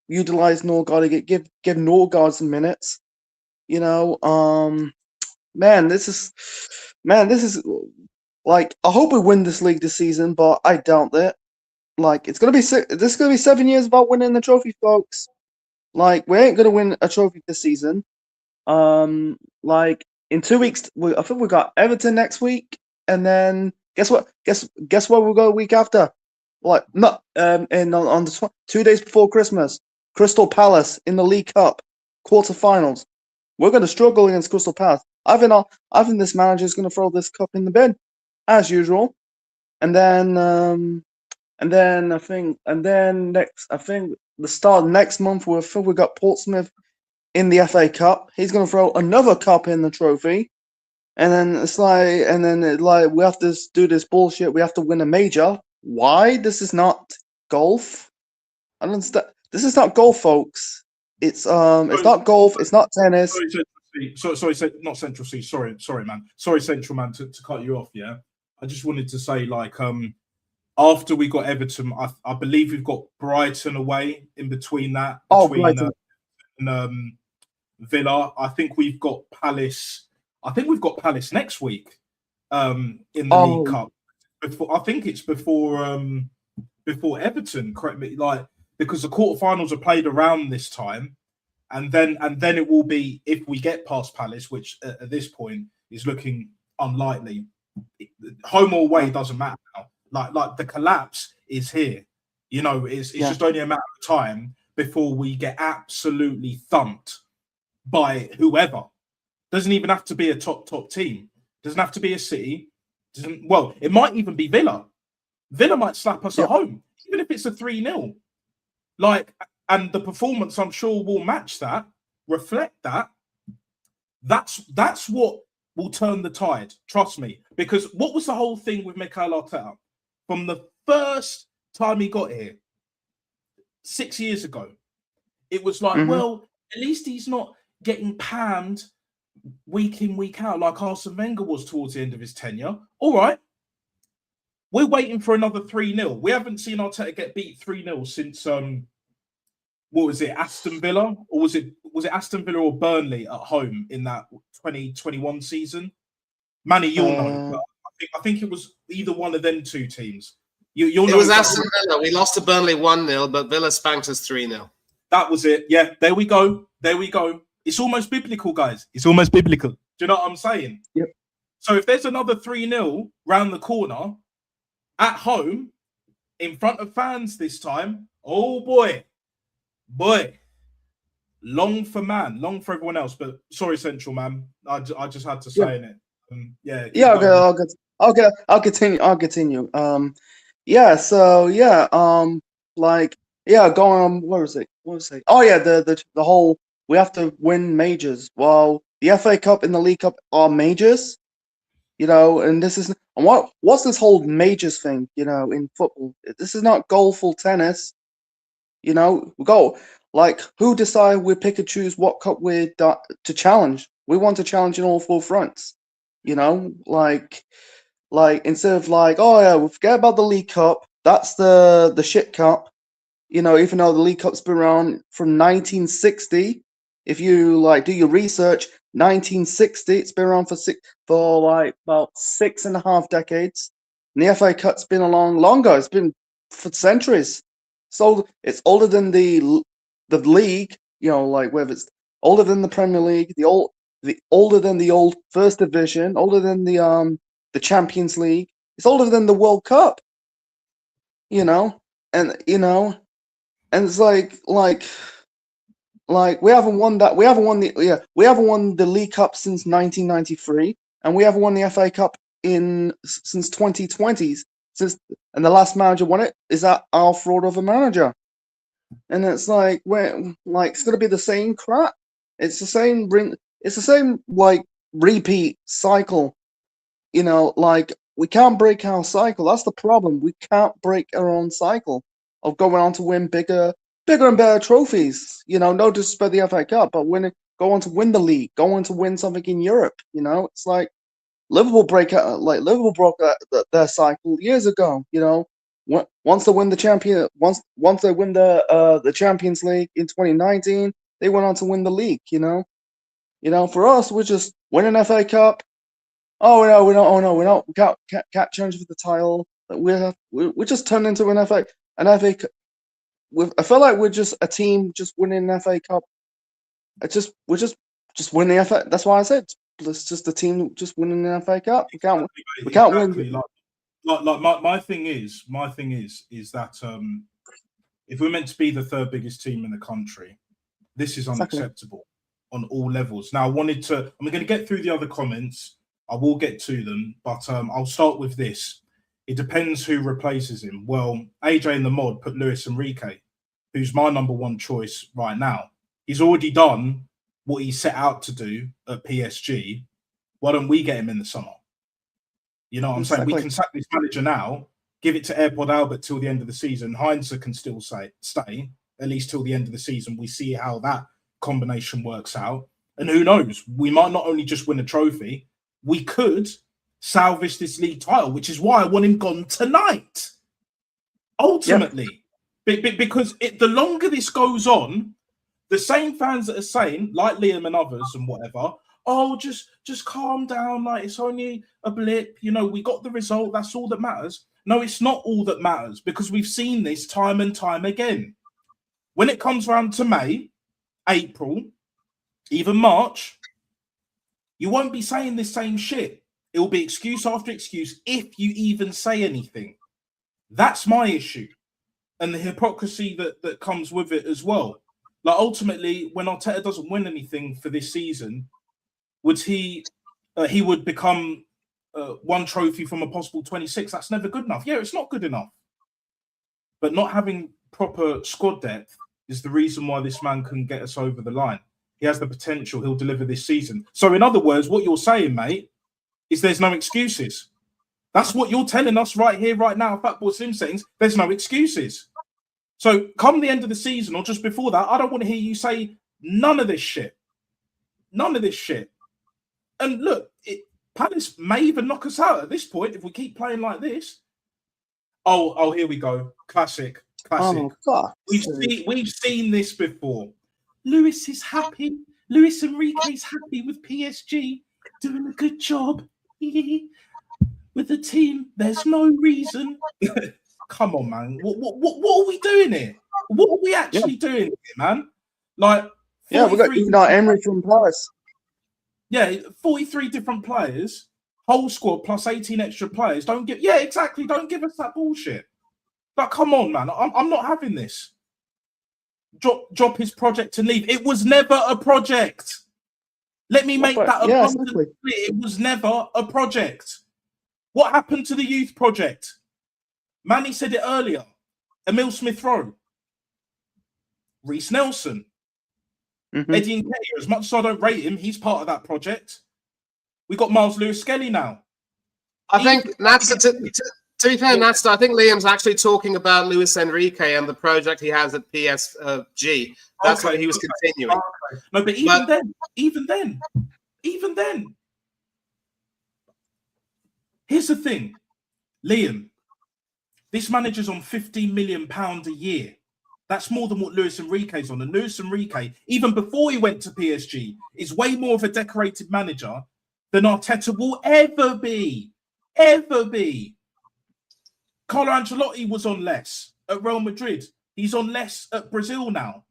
D: utilize Norgard to give Norgard some minutes. Man, this is like I hope we win this league this season, but I doubt it. Like this is gonna be 7 years about winning the trophy, folks. Like we ain't gonna win a trophy this season. Like in 2 weeks, I think we got Everton next week, and then guess what? Guess where we'll go the week after? Like not and on the 2 days before Christmas, Crystal Palace in the League Cup quarterfinals. We're gonna struggle against Crystal Palace. I think this manager is gonna throw this cup in the bin, as usual, and then I think the start of next month we got Portsmouth in the FA Cup. He's gonna throw another cup in the trophy, and then we have to do this bullshit. We have to win a major. Why? This is not golf. I don't understand. This is not golf, folks. It's not golf. It's not tennis.
A: Not Central C. Sorry, man. Sorry, Central man, to cut you off. Yeah, I just wanted to say after we got Everton, I believe we've got Brighton away in between that.
D: Brighton.
A: And Villa. I think we've got Palace. I think we've got Palace next week. In the League Cup. I think it's before Everton. Correct me, because the quarterfinals are played around this time, and then it will be if we get past Palace, which at this point is looking unlikely. Home or away doesn't matter now. Like the collapse is here. It's just only a matter of time before we get absolutely thumped by whoever. Doesn't even have to be a top team. Doesn't have to be a City. It might even be Villa. Villa might slap us at home, even if it's a 3-0. And the performance, I'm sure, will match that, reflect that. That's what will turn the tide. Trust me. Because what was the whole thing with Mikel Arteta? From the first time he got here, 6 years ago, it was like, well, at least he's not getting panned week in, week out like Arsene Wenger was towards the end of his tenure. All right. We're waiting for another 3-0. We haven't seen Arteta get beat 3-0 since what was it, Aston Villa? Or was it Aston Villa or Burnley at home in that 2021 season? Manny, you'll know. But I think it was either one of them two teams. You'll know.
C: It was Aston Villa. We lost to Burnley 1-0, but Villa spanked us 3-0.
A: That was it. Yeah, there we go. It's almost biblical, guys. It's almost biblical. Do you know what I'm saying?
D: Yep.
A: So if there's another 3-0 round the corner at home in front of fans this time, oh boy, long for everyone else. But sorry, Central man, I just had to say it.
D: I'll continue. Going on. What was it? Oh yeah, the whole we have to win majors. Well, the FA Cup and the League Cup are majors, and this is what's this whole majors thing, in football? This is not golf or tennis. We go who decide we pick and choose what cup we're to challenge. We want to challenge in all four fronts. Instead of we forget about the League Cup. That's the shit cup. Even though the League Cup's been around from 1960, if you do your research, 1960, it's been around for about 6.5 decades. And the FA Cup's been along longer. It's been for centuries. So it's older than the league. You know, like whether it's older than the Premier League, the older than the old First Division, older than the Champions League. It's older than the World Cup. You know, and it's like we haven't won that. We haven't won the League Cup since 1993, and we haven't won the FA Cup since 2020. And the last manager won it is that our fraud of a manager. And it's like it's gonna be the same crap. It's the same like repeat cycle. You know, like we can't break our cycle. That's the problem. We can't break our own cycle of going on to win bigger and better trophies. You know, no disrespect the FA Cup, but go on to win the league, go on to win something in Europe. You know, it's like Liverpool broke their cycle years ago. You know, once they win the Champions League in 2019, they went on to win the league. You know, for us, we're just winning FA Cup. Oh no, we don't. Oh no, we don't. We can't challenge for the title. We just turned into an FA Cup. I feel like we're just a team just winning an FA Cup. We're just winning the FA. That's why I said it's just a team just winning the FA Cup. We can't win.
A: Like my thing is that if we're meant to be the third biggest team in the country, this is unacceptable on all levels. Now, I'm going to get through the other comments. I will get to them, but I'll start with this. It depends who replaces him. Well, AJ in the mod put Luis Enrique, who's my number one choice right now. He's already done what he set out to do at PSG. Why don't we get him in the summer? You know what I'm saying? We can sack this manager now, give it to AirPod Albert till the end of the season. Heinz can still stay, at least till the end of the season. We see how that combination works out. And who knows? We might not only just win a trophy, we could salvage this league title, which is why I want him gone tonight. Ultimately, because the longer this goes on, the same fans that are saying, like Liam and others and whatever, oh, just calm down, like it's only a blip. You know, we got the result. That's all that matters. No, it's not all that matters, because we've seen this time and time again. When it comes around to May, April, even March, you won't be saying this same shit. It will be excuse after excuse if you even say anything. That's my issue. And the hypocrisy that comes with it as well. Like, ultimately, when Arteta doesn't win anything for this season, he would become one trophy from a possible 26. That's never good enough. Yeah, it's not good enough. But not having proper squad depth is the reason why this man couldn't get us over the line. He has the potential. He'll deliver this season. So in other words, what you're saying, mate, is there's no excuses. That's what you're telling us right here, right now. Futbol Sim Settings, there's no excuses. So come the end of the season or just before that, I don't want to hear you say none of this shit. None of this shit. And look, Palace may even knock us out at this point if we keep playing like this. Oh, here we go. Classic.
D: Oh, God.
A: We've seen this before. Luis is happy. Luis Enrique's happy with PSG, doing a good job with the team. There's no reason. Come on, man. What are we doing here? What are we actually doing here, man? Like,
D: we got Emery from Paris.
A: Yeah, 43 different players, whole squad plus 18 extra players. Don't give us that bullshit. Like, come on, man. I'm not having this. Drop his project and leave. It was never a project. Let me make that abundantly clear. It was never a project. What happened to the youth project? Manny said it earlier. Emil Smith-Rowe, Reece Nelson, Eddie Nketiah. As much as I don't rate him, he's part of that project. We got Miles Lewis-Skelly now.
C: I think that's to be fair, Natsta, I think Liam's actually talking about Luis Enrique and the project he has at PSG. That's what he was continuing.
A: Okay. No, but even then, here's the thing, Liam. This manager's on £15 million a year. That's more than what Luis Enrique's on. And Luis Enrique, even before he went to PSG, is way more of a decorated manager than Arteta will ever be. Ever be. Carlo Ancelotti was on less at Real Madrid. He's on less at Brazil now.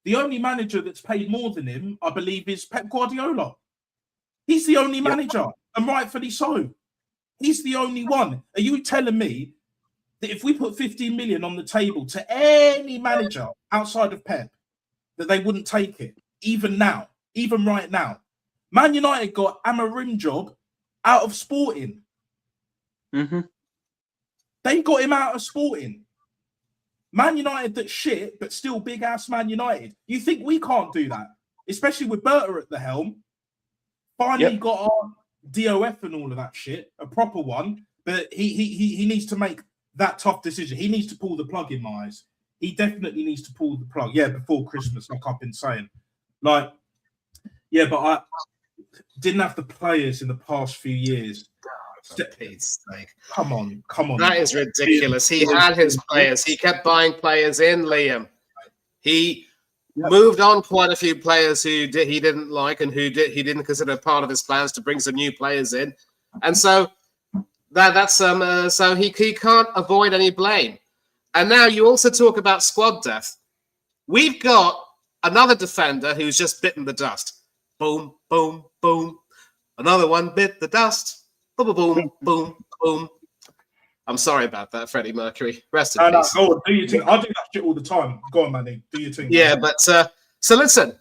A: The only manager that's paid more than him, I believe, is Pep Guardiola. He's the only manager, and rightfully so. He's the only one. Are you telling me that if we put 15 million on the table to any manager outside of Pep, that they wouldn't take it, even now, even right now? Man United got Amorim job out of Sporting.
D: Mm-hmm.
A: They got him out of Sporting. Man United that's shit, but still big-ass Man United. You think we can't do that? Especially with Berta at the helm. Finally got our DOF and all of that shit, a proper one. But he needs to make that tough decision. He needs to pull the plug in my eyes. He definitely needs to pull the plug. Yeah, before Christmas, like I've been saying. Like, yeah, but I didn't have the players in the past few years.
C: For Pete's sake.
A: Come on.
C: That is ridiculous. He had his players. He kept buying players in, Liam. He moved on quite a few players he didn't like and he didn't consider part of his plans to bring some new players in. And so so he can't avoid any blame. And now you also talk about squad depth. We've got another defender who's just bitten the dust. Boom, boom, boom. Another one bit the dust. Boom, boom, boom, boom. I'm sorry about that, Freddie Mercury. Rest in peace.
A: Go on, do your thing. I do that shit all the time. Go on, Manny. Do your thing.
C: Yeah, but so listen.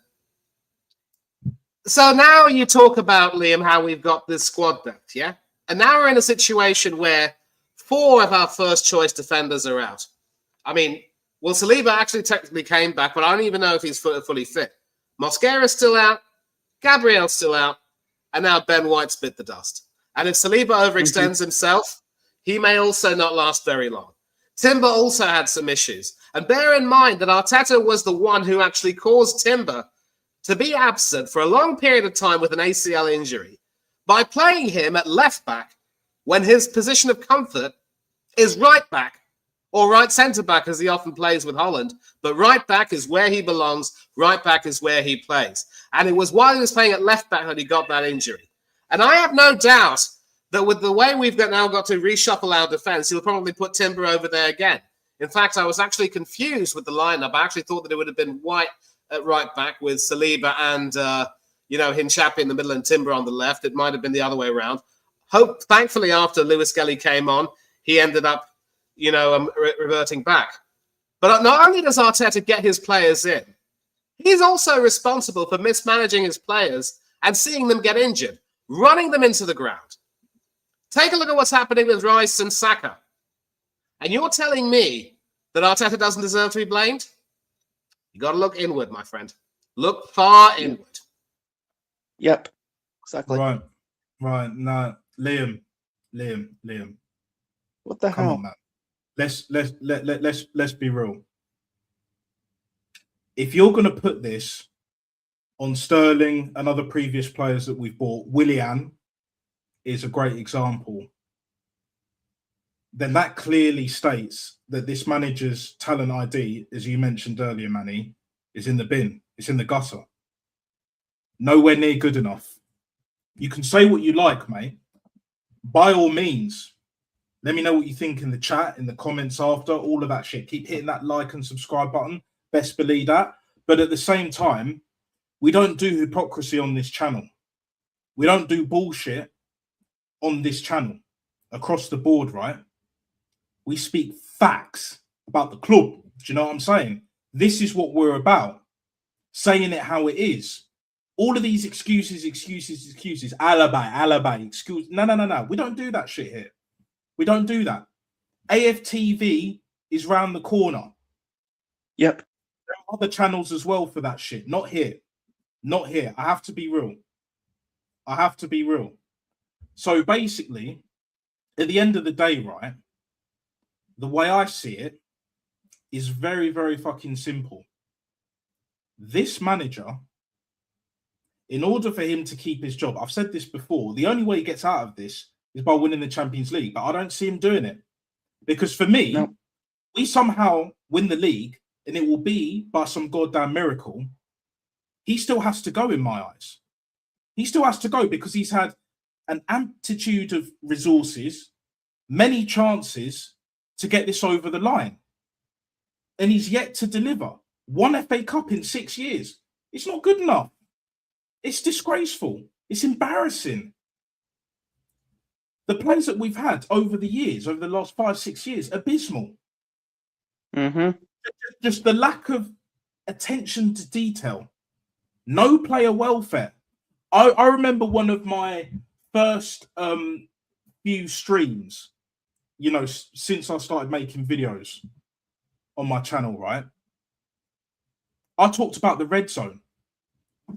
C: So now you talk about, Liam, how we've got this squad depth, yeah? And now we're in a situation where 4 of our first choice defenders are out. I mean, well, Saliba actually technically came back, but I don't even know if he's fully fit. Mosquera's still out. Gabriel's still out. And now Ben White's bit the dust. And if Saliba overextends himself, he may also not last very long. Timber also had some issues. And bear in mind that Arteta was the one who actually caused Timber to be absent for a long period of time with an ACL injury by playing him at left back when his position of comfort is right back or right centre back, as he often plays with Holland. But right back is where he belongs. Right back is where he plays. And it was while he was playing at left back that he got that injury. And I have no doubt that with the way we've now got to reshuffle our defence, he'll probably put Timber over there again. In fact, I was actually confused with the lineup. I actually thought that it would have been White at right back with Saliba and, Hinchampi in the middle and Timber on the left. It might have been the other way around. Thankfully, after Lewis Skelly came on, he ended up, reverting back. But not only does Arteta get his players in, he's also responsible for mismanaging his players and seeing them get injured, running them into the ground. Take a look at what's happening with Rice and Saka. And you're telling me that Arteta doesn't deserve to be blamed? You got to look inward, my friend. Look far inward.
D: Yep, exactly.
A: Right. No, Liam.
D: What the
A: Come
D: hell?
A: on, man. Let's be real. If you're going to put this on Sterling and other previous players that we've bought, Willian is a great example, then that clearly states that this manager's talent ID, as you mentioned earlier, Manny, is in the bin. It's in the gutter. Nowhere near good enough. You can say what you like, mate. By all means, let me know what you think in the chat, in the comments after, all of that shit. Keep hitting that like and subscribe button. Best believe that. But at the same time, we don't do hypocrisy on this channel. We don't do bullshit on this channel across the board, right? We speak facts about the club. Do you know what I'm saying? This is what we're about. Saying it how it is. All of these excuses. Alibi, excuse. No. We don't do that shit here. We don't do that. AFTV is round the corner.
D: Yep.
A: There are other channels as well for that shit. Not here. I have to be real. So basically, at the end of the day, right, the way I see it is very, very fucking simple. This manager, in order for him to keep his job, I've said this before, the only way he gets out of this is by winning the Champions League. But I don't see him doing it. Because for me, we somehow win the league and it will be by some goddamn miracle. He still has to go in my eyes. He still has to go because he's had an amplitude of resources. many chances to get this over the line. And he's yet to deliver. One FA Cup in 6 years. It's not good enough. It's disgraceful. It's embarrassing. The players that we've had over the years, over the last 5-6 years, abysmal. Just the lack of attention to detail. No player welfare. I remember one of my first few streams, you know, since I started making videos on my channel, right? I talked about the red zone.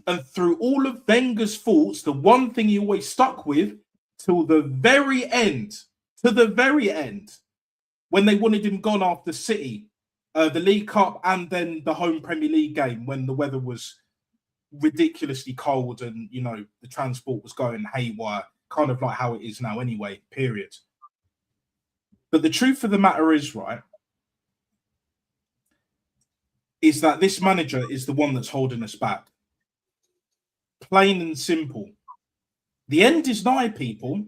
A: And through all of Wenger's faults, the one thing he always stuck with till the very end, when they wanted him gone after City, the League Cup and then the home Premier League game when the weather was ridiculously cold and, you know, the transport was going haywire, kind of like how it is now anyway, period. But the truth of the matter is, right, is that this manager is the one that's holding us back. Plain and simple. The end is nigh, people.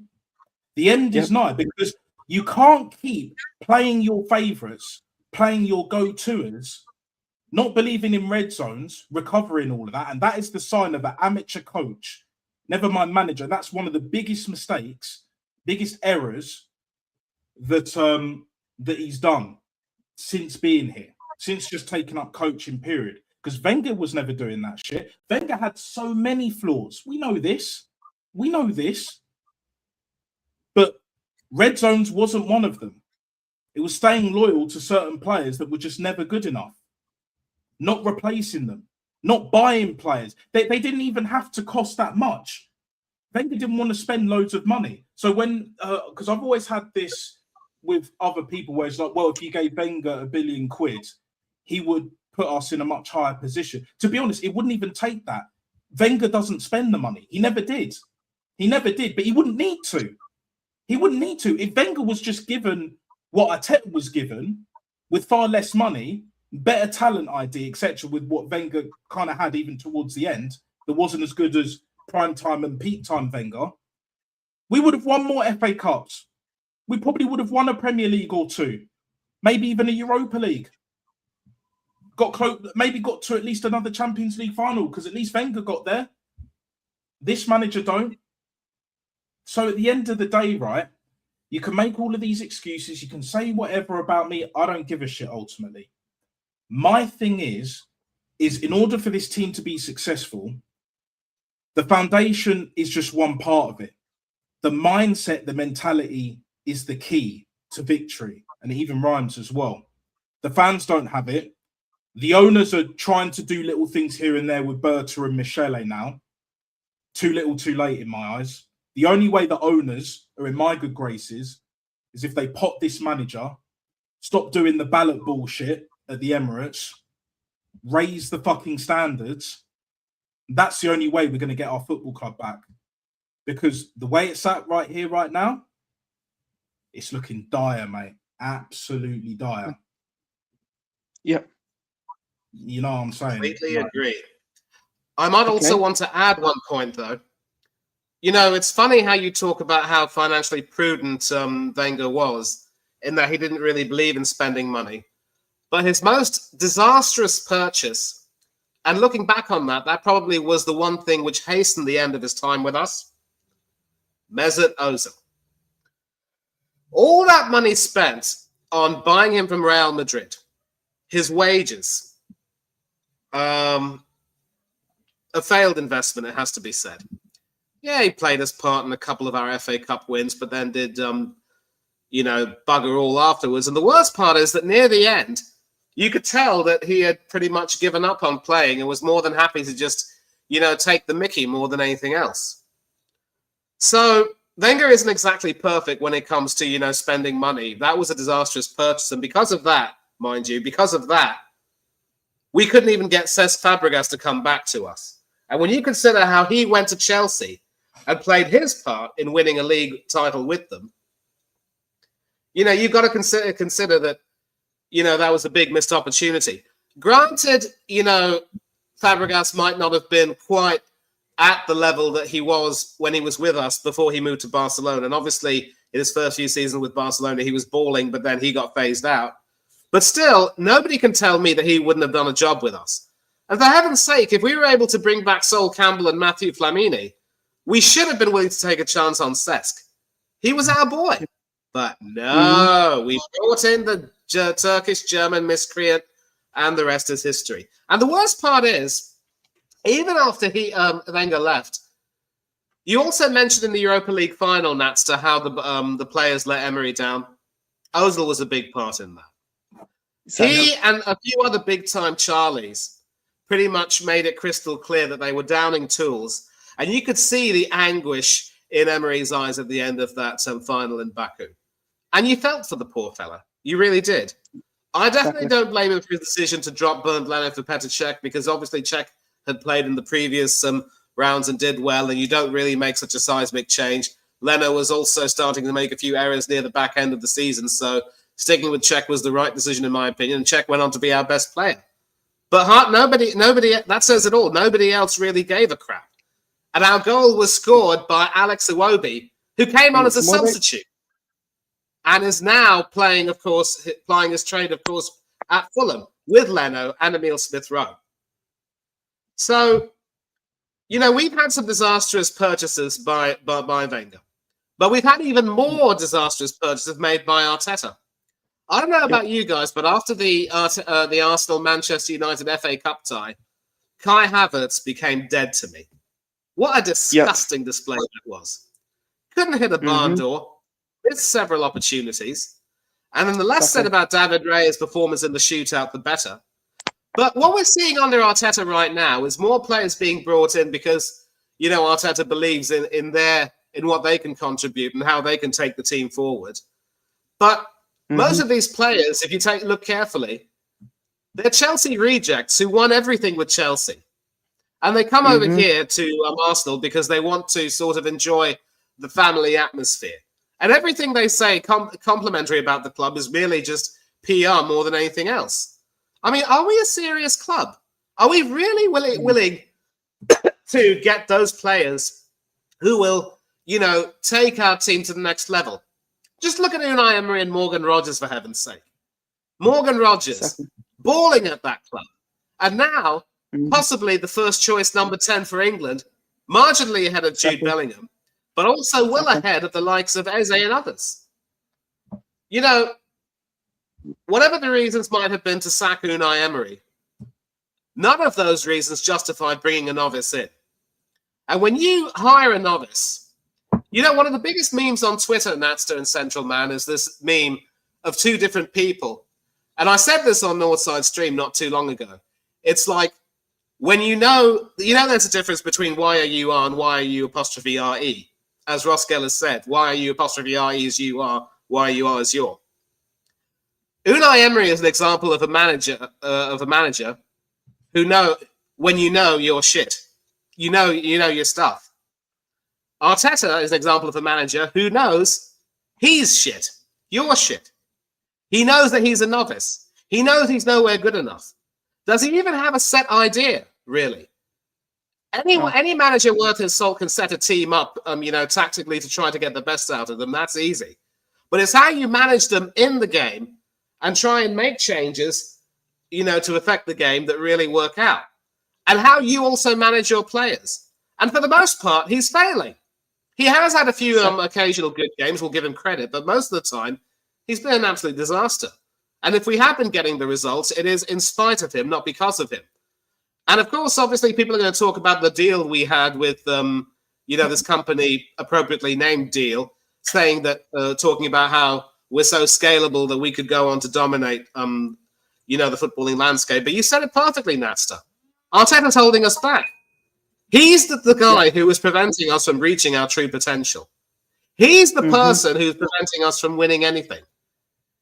A: The end is nigh, because you can't keep playing your favourites, playing your go-toers, not believing in red zones, recovering all of that. And that is the sign of an amateur coach, never mind manager. That's one of the biggest mistakes, biggest errors that that he's done since being here, since just taking up coaching, period. Because Wenger was never doing that shit. Wenger had so many flaws. We know this. We know this. But red zones wasn't one of them. It was staying loyal to certain players that were just never good enough. Not replacing them. Not buying players. They didn't even have to cost that much. Wenger didn't want to spend loads of money. So when, because I've always had this with other people where it's like, well, if you gave Wenger £1 billion, he would put us in a much higher position. To be honest, it wouldn't even take that. Wenger doesn't spend the money. He never did. He never did, but he wouldn't need to. He wouldn't need to. If Wenger was just given what Arteta was given, with far less money, better talent ID, etc., with what Wenger kind of had even towards the end, that wasn't as good as prime time and peak time Wenger, we would have won more FA Cups. We probably would have won a Premier League or two, maybe even a Europa League. Got close, maybe got to at least another Champions League final, because at least Wenger got there. This manager don't. So at the end of the day, right, you can make all of these excuses. You can say whatever about me. I don't give a shit, ultimately. My thing is in order for this team to be successful, the foundation is just one part of it. The mindset, the mentality is the key to victory. And it even rhymes as well. The fans don't have it. The owners are trying to do little things here and there with Berta and Michele now. Too little, too late in my eyes. The only way the owners are in my good graces is if they pot this manager, stop doing the ballot bullshit at the Emirates, raise the fucking standards. That's the only way we're going to get our football club back. Because the way it's at right here, right now, it's looking dire, mate. Absolutely dire.
D: Yep.
A: You know what I'm saying?
C: Completely agree. I might also want to add one point, though. You know, it's funny how you talk about how financially prudent Wenger was, in that he didn't really believe in spending money. But his most disastrous purchase, and looking back on that, that probably was the one thing which hastened the end of his time with us, Mesut Ozil. All that money spent on buying him from Real Madrid, his wages, a failed investment, it has to be said. Yeah, he played his part in a couple of our FA Cup wins, but then did, bugger all afterwards. And the worst part is that near the end, you could tell that he had pretty much given up on playing and was more than happy to just, take the mickey more than anything else. So Wenger isn't exactly perfect when it comes to, spending money. That was a disastrous purchase. And because of that, mind you, we couldn't even get Cesc Fabregas to come back to us. And when you consider how he went to Chelsea and played his part in winning a league title with them, you've got to consider that, that was a big missed opportunity. Granted, Fabregas might not have been quite at the level that he was when he was with us before he moved to Barcelona. And obviously, in his first few seasons with Barcelona. He was balling, but then he got phased out. But still, nobody can tell me that he wouldn't have done a job with us. And for heaven's sake, if we were able to bring back Sol Campbell and Matthew Flamini, we should have been willing to take a chance on Cesc. He was our boy. But no, we brought in the Turkish-German miscreant, and the rest is history. And the worst part is, even after Wenger left, you also mentioned in the Europa League final, Natster, how the players let Emery down. Ozil was a big part in that. He and a few other big-time Charlies pretty much made it crystal clear that they were downing tools. And you could see the anguish in Emery's eyes at the end of that final in Baku. And you felt for the poor fella. You really did. I definitely don't blame him for his decision to drop Bernd Leno for Petr Cech, because obviously Cech had played in the previous rounds and did well, and you don't really make such a seismic change. Leno was also starting to make a few errors near the back end of the season, so sticking with Cech was the right decision, in my opinion, and Cech went on to be our best player. But nobody, that says it all. Nobody else really gave a crap. And our goal was scored by Alex Iwobi, who came on as a substitute and is now playing, of course, plying his trade, of course, at Fulham with Leno and Emile Smith-Rowe. So, you know, we've had some disastrous purchases by Wenger, but we've had even more disastrous purchases made by Arteta. I don't know about you guys, but after the Arsenal-Manchester United FA Cup tie, Kai Havertz became dead to me. What a disgusting display that was. Couldn't hit a barn door. Missed several opportunities. And then the less said about David Raya's performance in the shootout, the better. But what we're seeing under Arteta right now is more players being brought in because, you know, Arteta believes in what they can contribute and how they can take the team forward. But most of these players, if you look carefully, they're Chelsea rejects who won everything with Chelsea. And they come over here to Arsenal because they want to sort of enjoy the family atmosphere. And everything they say complimentary about the club is merely just PR more than anything else. I mean, are we a serious club? Are we really willing to get those players who will, you know, take our team to the next level? Just look at Unai Emery and Morgan Rogers, for heaven's sake. Morgan Rogers, balling at that club. And now, possibly the first choice number 10 for England, marginally ahead of Jude Bellingham, but also well ahead of the likes of Eze and others. You know, whatever the reasons might have been to sack Unai Emery, none of those reasons justified bringing a novice in. And when you hire a novice, you know, one of the biggest memes on Twitter, Natster and Central Man, is this meme of two different people. And I said this on Northside Stream not too long ago. It's like, when you know there's a difference between YOUR and YOU''RE. As Ross Geller said, YOU''RE is you are, YOUR is your. Unai Emery is an example of a manager who when you know your shit. You know your stuff. Arteta is an example of a manager who knows he's shit. You're shit. He knows that he's a novice. He knows he's nowhere good enough. Does he even have a set idea, really? Any manager worth his salt can set a team up, tactically to try to get the best out of them. That's easy. But it's how you manage them in the game and try and make changes, to affect the game that really work out. And how you also manage your players. And for the most part, he's failing. He has had a few occasional good games, we'll give him credit, but most of the time, he's been an absolute disaster. And if we have been getting the results, it is in spite of him, not because of him. And of course, obviously, people are going to talk about the deal we had with, this company, appropriately named Deal, saying that, talking about how we're so scalable that we could go on to dominate, the footballing landscape. But you said it perfectly, Natster. Arteta's holding us back. He's the guy who is preventing us from reaching our true potential. He's the person who's preventing us from winning anything.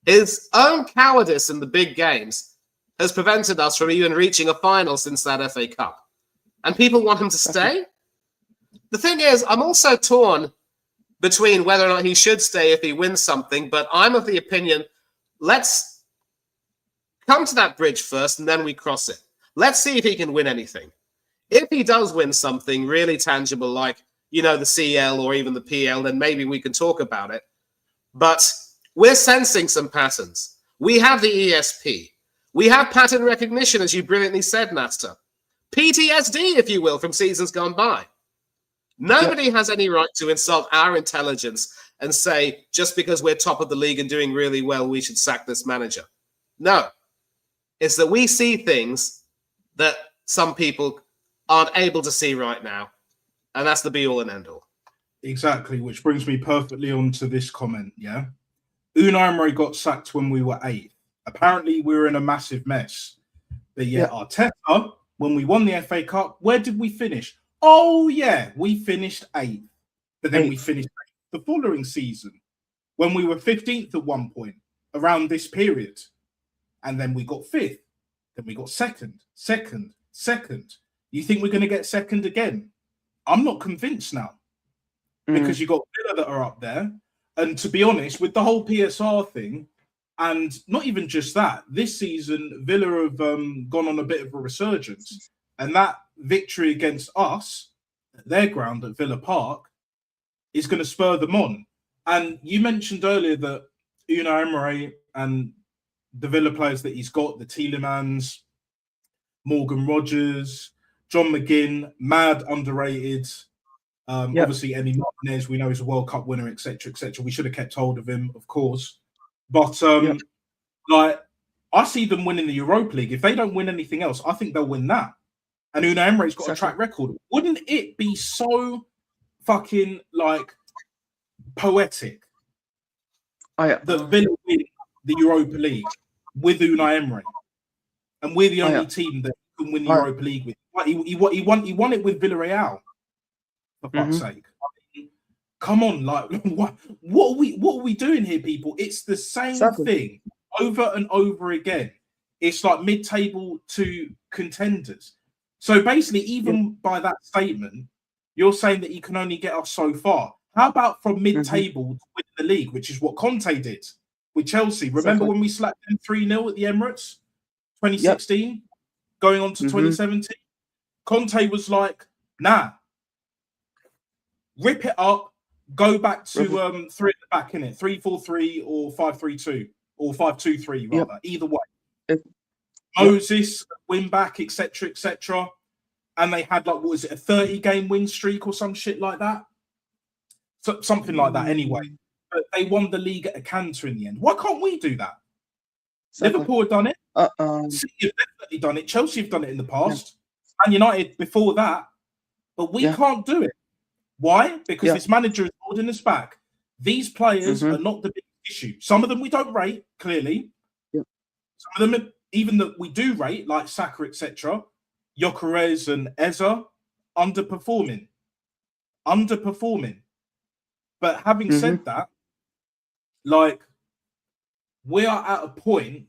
C: His own cowardice in the big games has prevented us from even reaching a final since that FA Cup. And people want him to stay? The thing is, I'm also torn between whether or not he should stay if he wins something, but I'm of the opinion, let's come to that bridge first and then we cross it. Let's see if he can win anything. If he does win something really tangible like, the CL or even the PL, then maybe we can talk about it. but we're sensing some patterns. We have the ESP. We have pattern recognition, as you brilliantly said, Master. PTSD, if you will, from seasons gone by. Nobody has any right to insult our intelligence and say, just because we're top of the league and doing really well, we should sack this manager. No. It's that we see things that some people aren't able to see right now. And that's the be-all and end-all.
A: Exactly, which brings me perfectly on to this comment, yeah? Unai Emery got sacked when we were 8th. Apparently, we were in a massive mess. But Arteta, when we won the FA Cup, where did we finish? Oh, yeah, we finished 8th. But then we finished 8th the following season, when we were 15th at one point, around this period. And then we got 5th. Then we got second. You think we're going to get second again? I'm not convinced now. Because you got Villa that are up there. And to be honest, with the whole PSR thing, and not even just that, this season, Villa have gone on a bit of a resurgence. And that victory against us, at their ground at Villa Park, is going to spur them on. And you mentioned earlier that Unai Emery and the Villa players that he's got, the Tielemans, Morgan Rogers, John McGinn, mad underrated. Obviously, Eddie Martinez, we know he's a World Cup winner, etc., etc. We should have kept hold of him, of course. But like, I see them winning the Europa League. If they don't win anything else, I think they'll win that. And Unai Emery's got a track record. Wouldn't it be so fucking like poetic that Villa win the Europa League with Unai Emery, and we're the only team that can win the Europa League with? Like, he won it with Villarreal. For fuck's sake! I mean, come on, like what are we doing here, people? It's the same thing over and over again. It's like mid-table to contenders. So basically, even by that statement, you're saying that he can only get us so far. How about from mid-table to win the league, which is what Conte did with Chelsea? Remember when we slapped them 3-0 at the Emirates, 2016, going on to 2017? Conte was like, nah. Rip it up, go back to 3 at the back, innit? 3-4-3 or 5-3-2 or 5-2-3 rather. Either way. Moses, win back, etc., etc. And they had like, what was it, a 30-game win streak or some shit like that? So, something like that anyway. But they won the league at a canter in the end. Why can't we do that? Liverpool have done it. City have definitely done it. Chelsea have done it in the past. And United before that. But we can't do it. Why? Because this manager is holding us back. These players are not the big issue. Some of them we don't rate, clearly. Some of them, even that we do rate, like Saka, etc., Gyökeres and Eza, underperforming. But having said that, like, we are at a point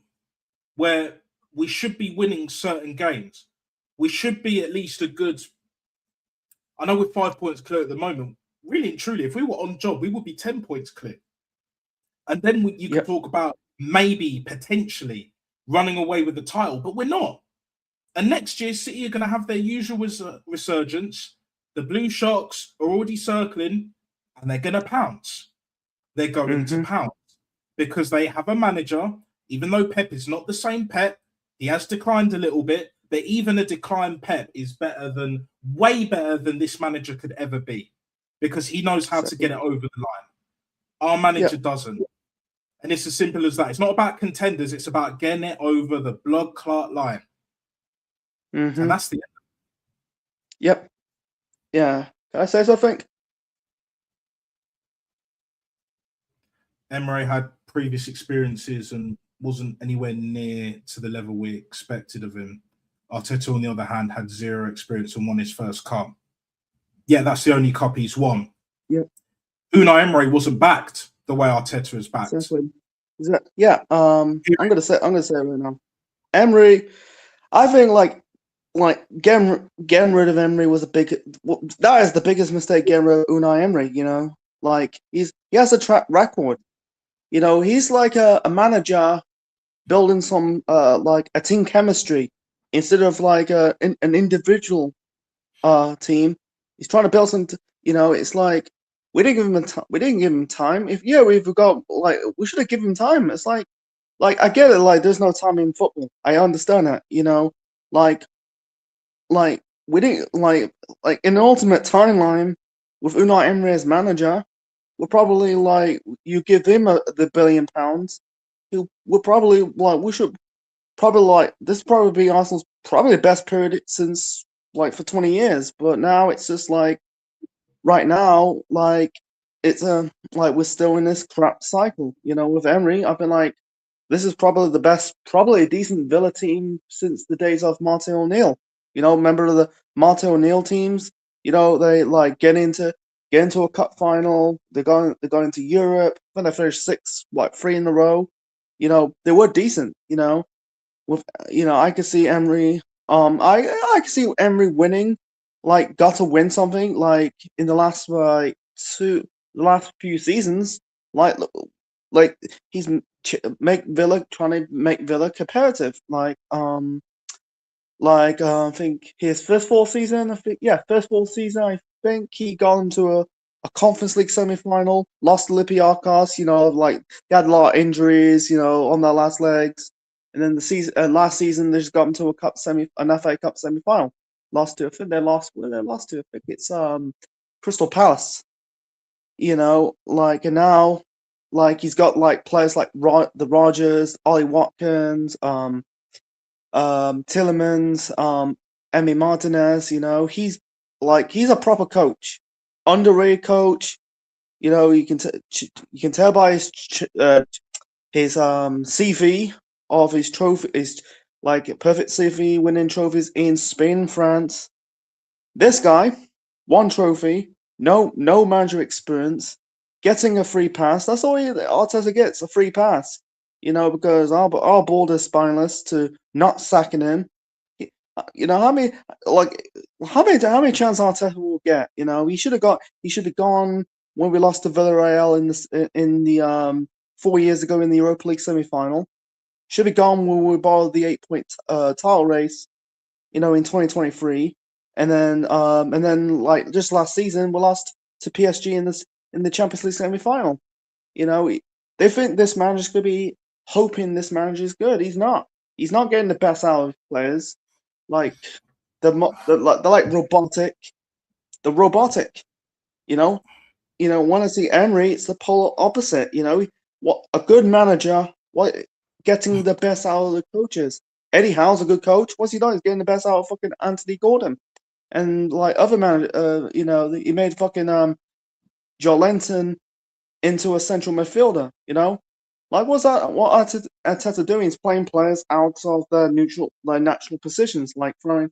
A: where we should be winning certain games. We should be at least a good... I know we're 5 points clear at the moment. Really and truly, if we were on job, we would be 10 points clear. And then you could talk about maybe, potentially, running away with the title, but we're not. And next year, City are going to have their usual resurgence. The Blue Sharks are already circling, and they're going to pounce. They're going to pounce because they have a manager, even though Pep is not the same Pep, he has declined a little bit, but even a declined Pep is way better than this manager could ever be, because he knows how to get it over the line. Our manager doesn't. And it's as simple as that. It's not about contenders. It's about getting it over the blood clot line. And that's the end.
D: Yep. Yeah. Can I say something?
A: Emery had previous experiences and wasn't anywhere near to the level we expected of him. Arteta, on the other hand, had zero experience and won his first cup. Yeah, that's the only cup he's won.
D: Yeah.
A: Unai Emery wasn't backed the way Arteta is backed.
D: Exactly. I'm gonna say it right now. Emery, I think getting rid of Emery was that is the biggest mistake, getting rid of Unai Emery, you know. Like, he has a track record. You know, he's like a manager building some like a team chemistry instead of like an individual team. He's trying to build some, you know, it's like we didn't give him we didn't give him time. We've got like we should have given him time. It's like I get it. Like there's no time in football. I understand that. Like we didn't like in the ultimate timeline with Unai Emery as manager. We're probably like you give him the £1 billion. We're probably like we should probably like this probably be Arsenal's probably the best period since like for 20 years. But now it's just like right now like it's like we're still in this crap cycle. With Emery, I've been like this is probably the best, probably a decent Villa team since the days of Martin O'Neill. Remember the Martin O'Neill teams? They like get into a cup final. They're going into Europe. When they finished 3 in a row. They were decent. With I could see Emery. I could see Emery winning. Like got to win something like in the last the last few seasons. Like he's trying to make Villa competitive. I think his first full season. I think he got into a Conference League semi-final, lost to Olympiacos. Like they had a lot of injuries. On their last legs, and then the last season they just got into an FA Cup semi-final. Lost to I think they lost. Where they lost to? I think it's Crystal Palace. And now. Like he's got like players like the Rogers, Ollie Watkins, Tillemans, Emi Martinez. He's a proper coach, underrated coach. You can tell by his CV of his trophy, his like perfect CV, winning trophies in Spain and France. This guy, one trophy, no manager experience. Getting a free pass, that's all Arteta gets, a free pass. Because our board is spineless to not sacking him. How many chances Arteta will get? He should have gone when we lost to Villarreal in the 4 years ago in the Europa League semi-final. Should have gone when we borrowed the 8-point title race, in 2023. And then like just last season we lost to PSG in the Champions League semi-final. They think this manager's going to be hoping this manager's good. He's not. He's not getting the best out of players. Like they're like robotic. The robotic. When I see Emery, it's the polar opposite. What a good manager. Getting the best out of the coaches. Eddie Howe's a good coach. What's he done? He's getting the best out of fucking Anthony Gordon, and like other managers. He made fucking Joe Lenton into a central midfielder, Like what's that? What Arteta doing is playing players out of their natural positions, like throwing,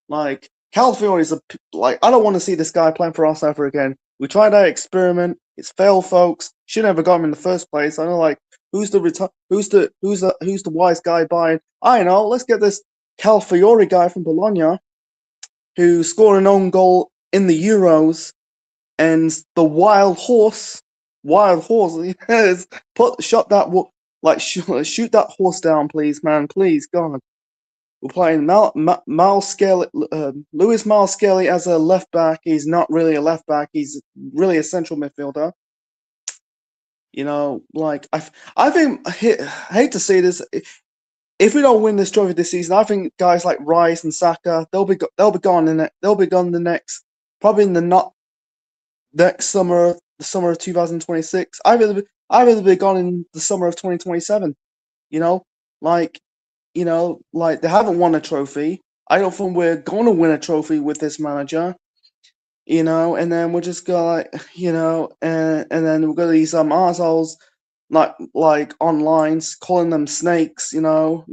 D: like Calafiori is I don't want to see this guy playing for us ever again. We tried that experiment, it's failed, folks. Should never got him in the first place. I know, like who's the wise guy buying? I know. Let's get this Calafiori guy from Bologna, who scored an own goal in the Euros. And the wild horse, yes, shoot that horse down, please, man, please, God. We're playing Louis Miles Skelly as a left back. He's not really a left back. He's really a central midfielder. I think I hate to say this. If we don't win this trophy this season, I think guys like Rice and Saka they'll be gone the next probably in the not. Next summer, the summer of 2026, I'd rather be gone in the summer of 2027. Like they haven't won a trophy. I don't think we're going to win a trophy with this manager. And then we're just going, and then we've got these assholes like online calling them snakes. You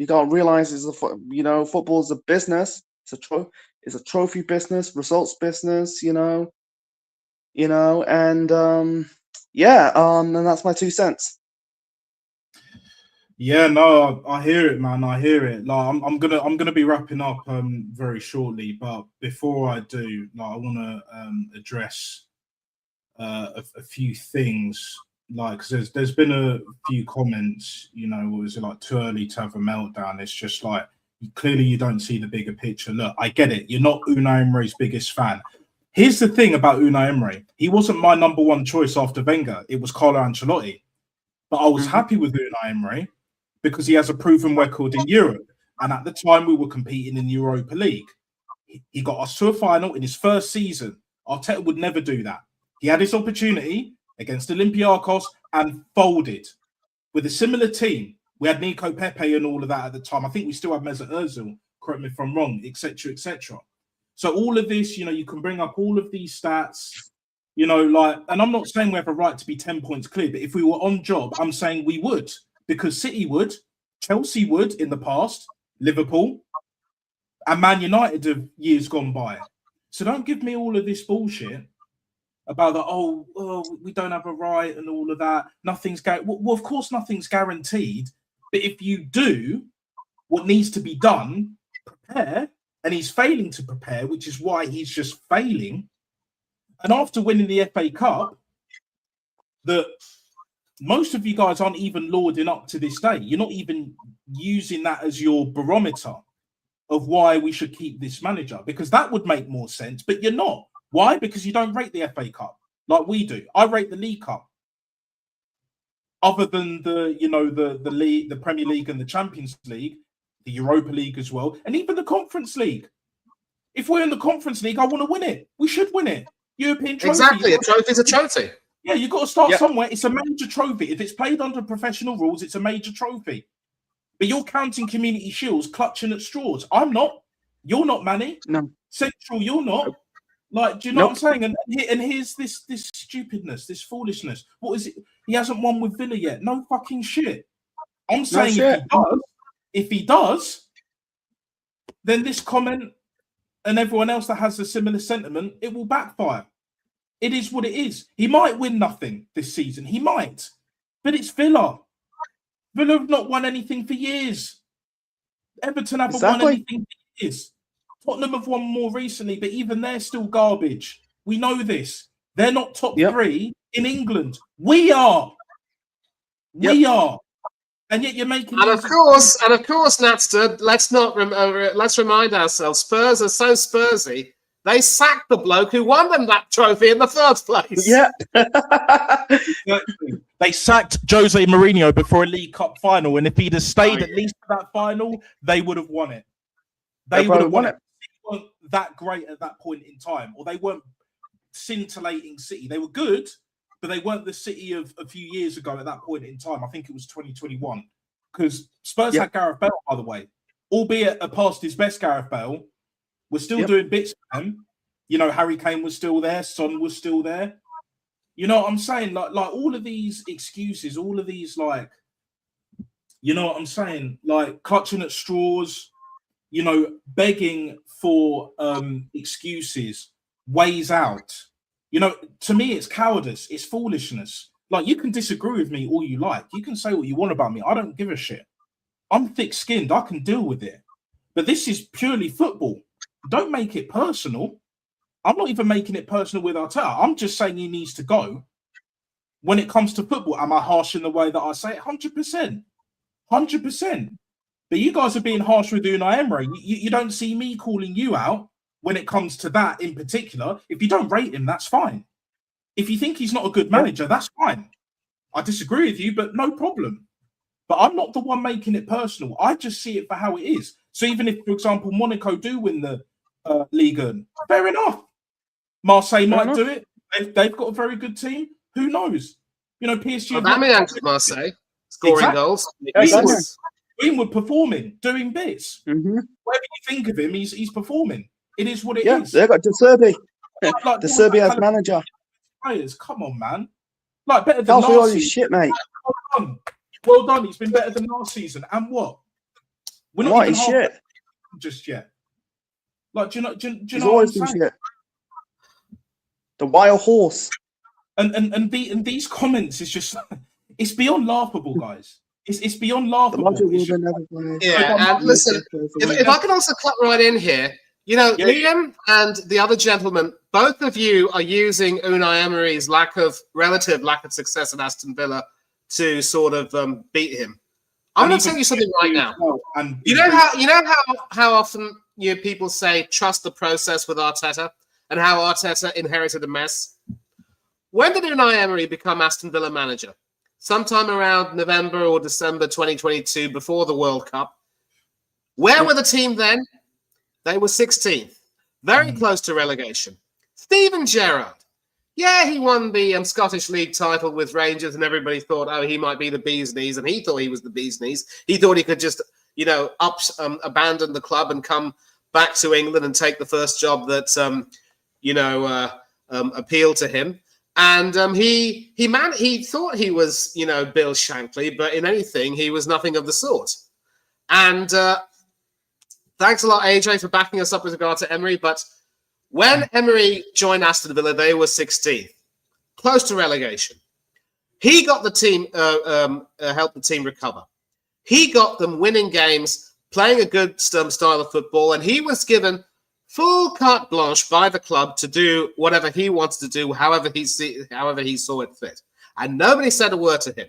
D: gotta realize football's a business. It's a trophy business, results business. And that's my 2 cents.
A: Yeah, no, I hear it, man. I hear it. Like, I'm gonna be wrapping up very shortly, but before I do, like, I want to address a few things. Like, cause there's been a few comments. Was it like too early to have a meltdown? It's just like clearly you don't see the bigger picture. Look, I get it. You're not Unai Emery's biggest fan. Here's the thing about Unai Emery. He wasn't my number one choice after Wenger. It was Carlo Ancelotti. But I was happy with Unai Emery because he has a proven record in Europe. And at the time, we were competing in the Europa League. He got us to a final in his first season. Arteta would never do that. He had his opportunity against Olympiacos and folded. With a similar team, we had Nico Pepe and all of that at the time. I think we still have Mesut Ozil, correct me if I'm wrong, etc., etc. So all of this, you can bring up all of these stats, and I'm not saying we have a right to be 10 points clear, but if we were on job, I'm saying we would, because City would, Chelsea would in the past, Liverpool, and Man United have years gone by. So don't give me all of this bullshit about that, we don't have a right and all of that. Nothing's well, of course, nothing's guaranteed. But if you do what needs to be done, prepare, and he's failing to prepare, which is why he's just failing. And after winning the FA Cup, that most of you guys aren't even lauding up to this day. You're not even using that as your barometer of why we should keep this manager, because that would make more sense. But you're not. Why? Because you don't rate the FA Cup like we do. I rate the League Cup. Other than the league, the Premier League and the Champions League, the Europa League as well, and even the Conference League. If we're in the Conference League, I want to win it. We should win it. European trophy.
C: Exactly, a trophy's a trophy.
A: Yeah, you've got to start somewhere. It's a major trophy. If it's played under professional rules, it's a major trophy. But you're counting Community Shields, clutching at straws. I'm not. You're not, Manny.
D: No.
A: Central, you're not. Like, do you know what I'm saying? And here's this stupidness, this foolishness. What is it? He hasn't won with Villa yet. No fucking shit. I'm saying if he does, then this comment and everyone else that has a similar sentiment, it will backfire. It is what it is. He might win nothing this season. He might. But it's Villa. Villa have not won anything for years. Everton haven't won anything for years. Tottenham have won more recently, but even they're still garbage. We know this. They're not top three in England. We are. We are. And yet you're making.
C: And of course, Natster. Let's remind ourselves. Spurs are so Spursy. They sacked the bloke who won them that trophy in the first place.
D: Yeah.
A: Exactly. They sacked Jose Mourinho before a League Cup final, and if he'd have stayed at least for that final, they would have won it. They would have won it. They weren't that great at that point in time, or they weren't scintillating City. They were good, but they weren't the City of a few years ago at that point in time. I think it was 2021, because Spurs had Gareth Bale, by the way, albeit past his best. Gareth Bale was still doing bits for them. Harry Kane was still there. Son was still there. You know what I'm saying? Like all of these excuses, all of these you know what I'm saying? Like clutching at straws, begging for excuses, ways out. To me, it's cowardice. It's foolishness. Like, you can disagree with me all you like. You can say what you want about me. I don't give a shit. I'm thick-skinned. I can deal with it. But this is purely football. Don't make it personal. I'm not even making it personal with Arteta. I'm just saying he needs to go. When it comes to football, am I harsh in the way that I say it? 100%. 100%. But you guys are being harsh with Unai Emery. You don't see me calling you out when it comes to that in particular. If you don't rate him, that's fine. If you think he's not a good manager, that's fine. I disagree with you, but no problem. But I'm not the one making it personal. I just see it for how it is. So even if, for example, Monaco do win the Ligue 1, fair enough. Marseille might do it. They've got a very good team. Who knows? PSG.
C: Aubameyang to Marseille, scoring goals.
A: Greenwood performing, doing bits.
D: Mm-hmm.
A: Whatever you think of him, he's performing. It is what it is.
D: They've got De Serbi. De Serbi as manager.
A: Players, come on, man. Like, better than last season.
D: Shit, mate.
A: Well done. He's been better than last season. And what? We're not even
D: shit
A: just yet. Like, do you know
D: He's
A: what
D: always
A: I'm
D: been
A: saying?
D: shit. The wild horse.
A: And these comments is just it's beyond laughable, guys. It's beyond laughable.
C: And listen, if I can also cut right in here, Liam and the other gentleman, both of you are using Unai Emery's relative lack of success at Aston Villa to sort of beat him. I'm going to tell you something right now. You know how often people say trust the process with Arteta. and how Arteta inherited a mess. When did Unai Emery become Aston Villa manager? Sometime around November or December 2022, before the World Cup. Where were the team then? They were 16th, very close to relegation. Steven Gerrard. Yeah, he won the Scottish League title with Rangers, and everybody thought, oh, he might be the bee's knees, and he thought he was the bee's knees. He thought he could just, abandon the club and come back to England and take the first job that, appealed to him. And he thought he was, Bill Shankly, but in anything, he was nothing of the sort. And thanks a lot, AJ, for backing us up with regard to Emery. But when Emery joined Aston Villa, they were 16th, close to relegation. He got the team, helped the team recover. He got them winning games, playing a good style of football, and he was given full carte blanche by the club to do whatever he wanted to do, however he saw it fit. And nobody said a word to him.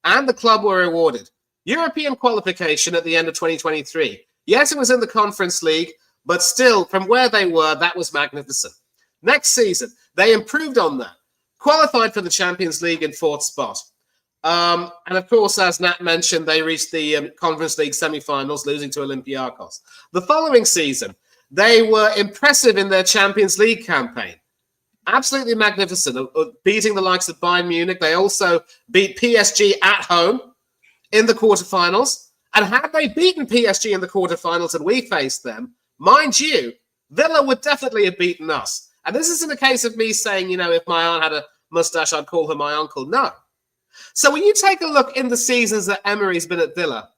C: And the club were rewarded. European qualification at the end of 2023. Yes, it was in the Conference League, but still, from where they were, that was magnificent. Next season, they improved on that. Qualified for the Champions League in 4th spot. And of course, as Nat mentioned, they reached the Conference League semi-finals, losing to Olympiacos. The following season, they were impressive in their Champions League campaign. Absolutely magnificent, beating the likes of Bayern Munich. They also beat PSG at home in the quarterfinals. And had they beaten PSG in the quarterfinals and we faced them, mind you, Villa would definitely have beaten us. And this isn't a case of me saying, if my aunt had a mustache, I'd call her my uncle. No. So when you take a look in the seasons that Emery's been at Villa,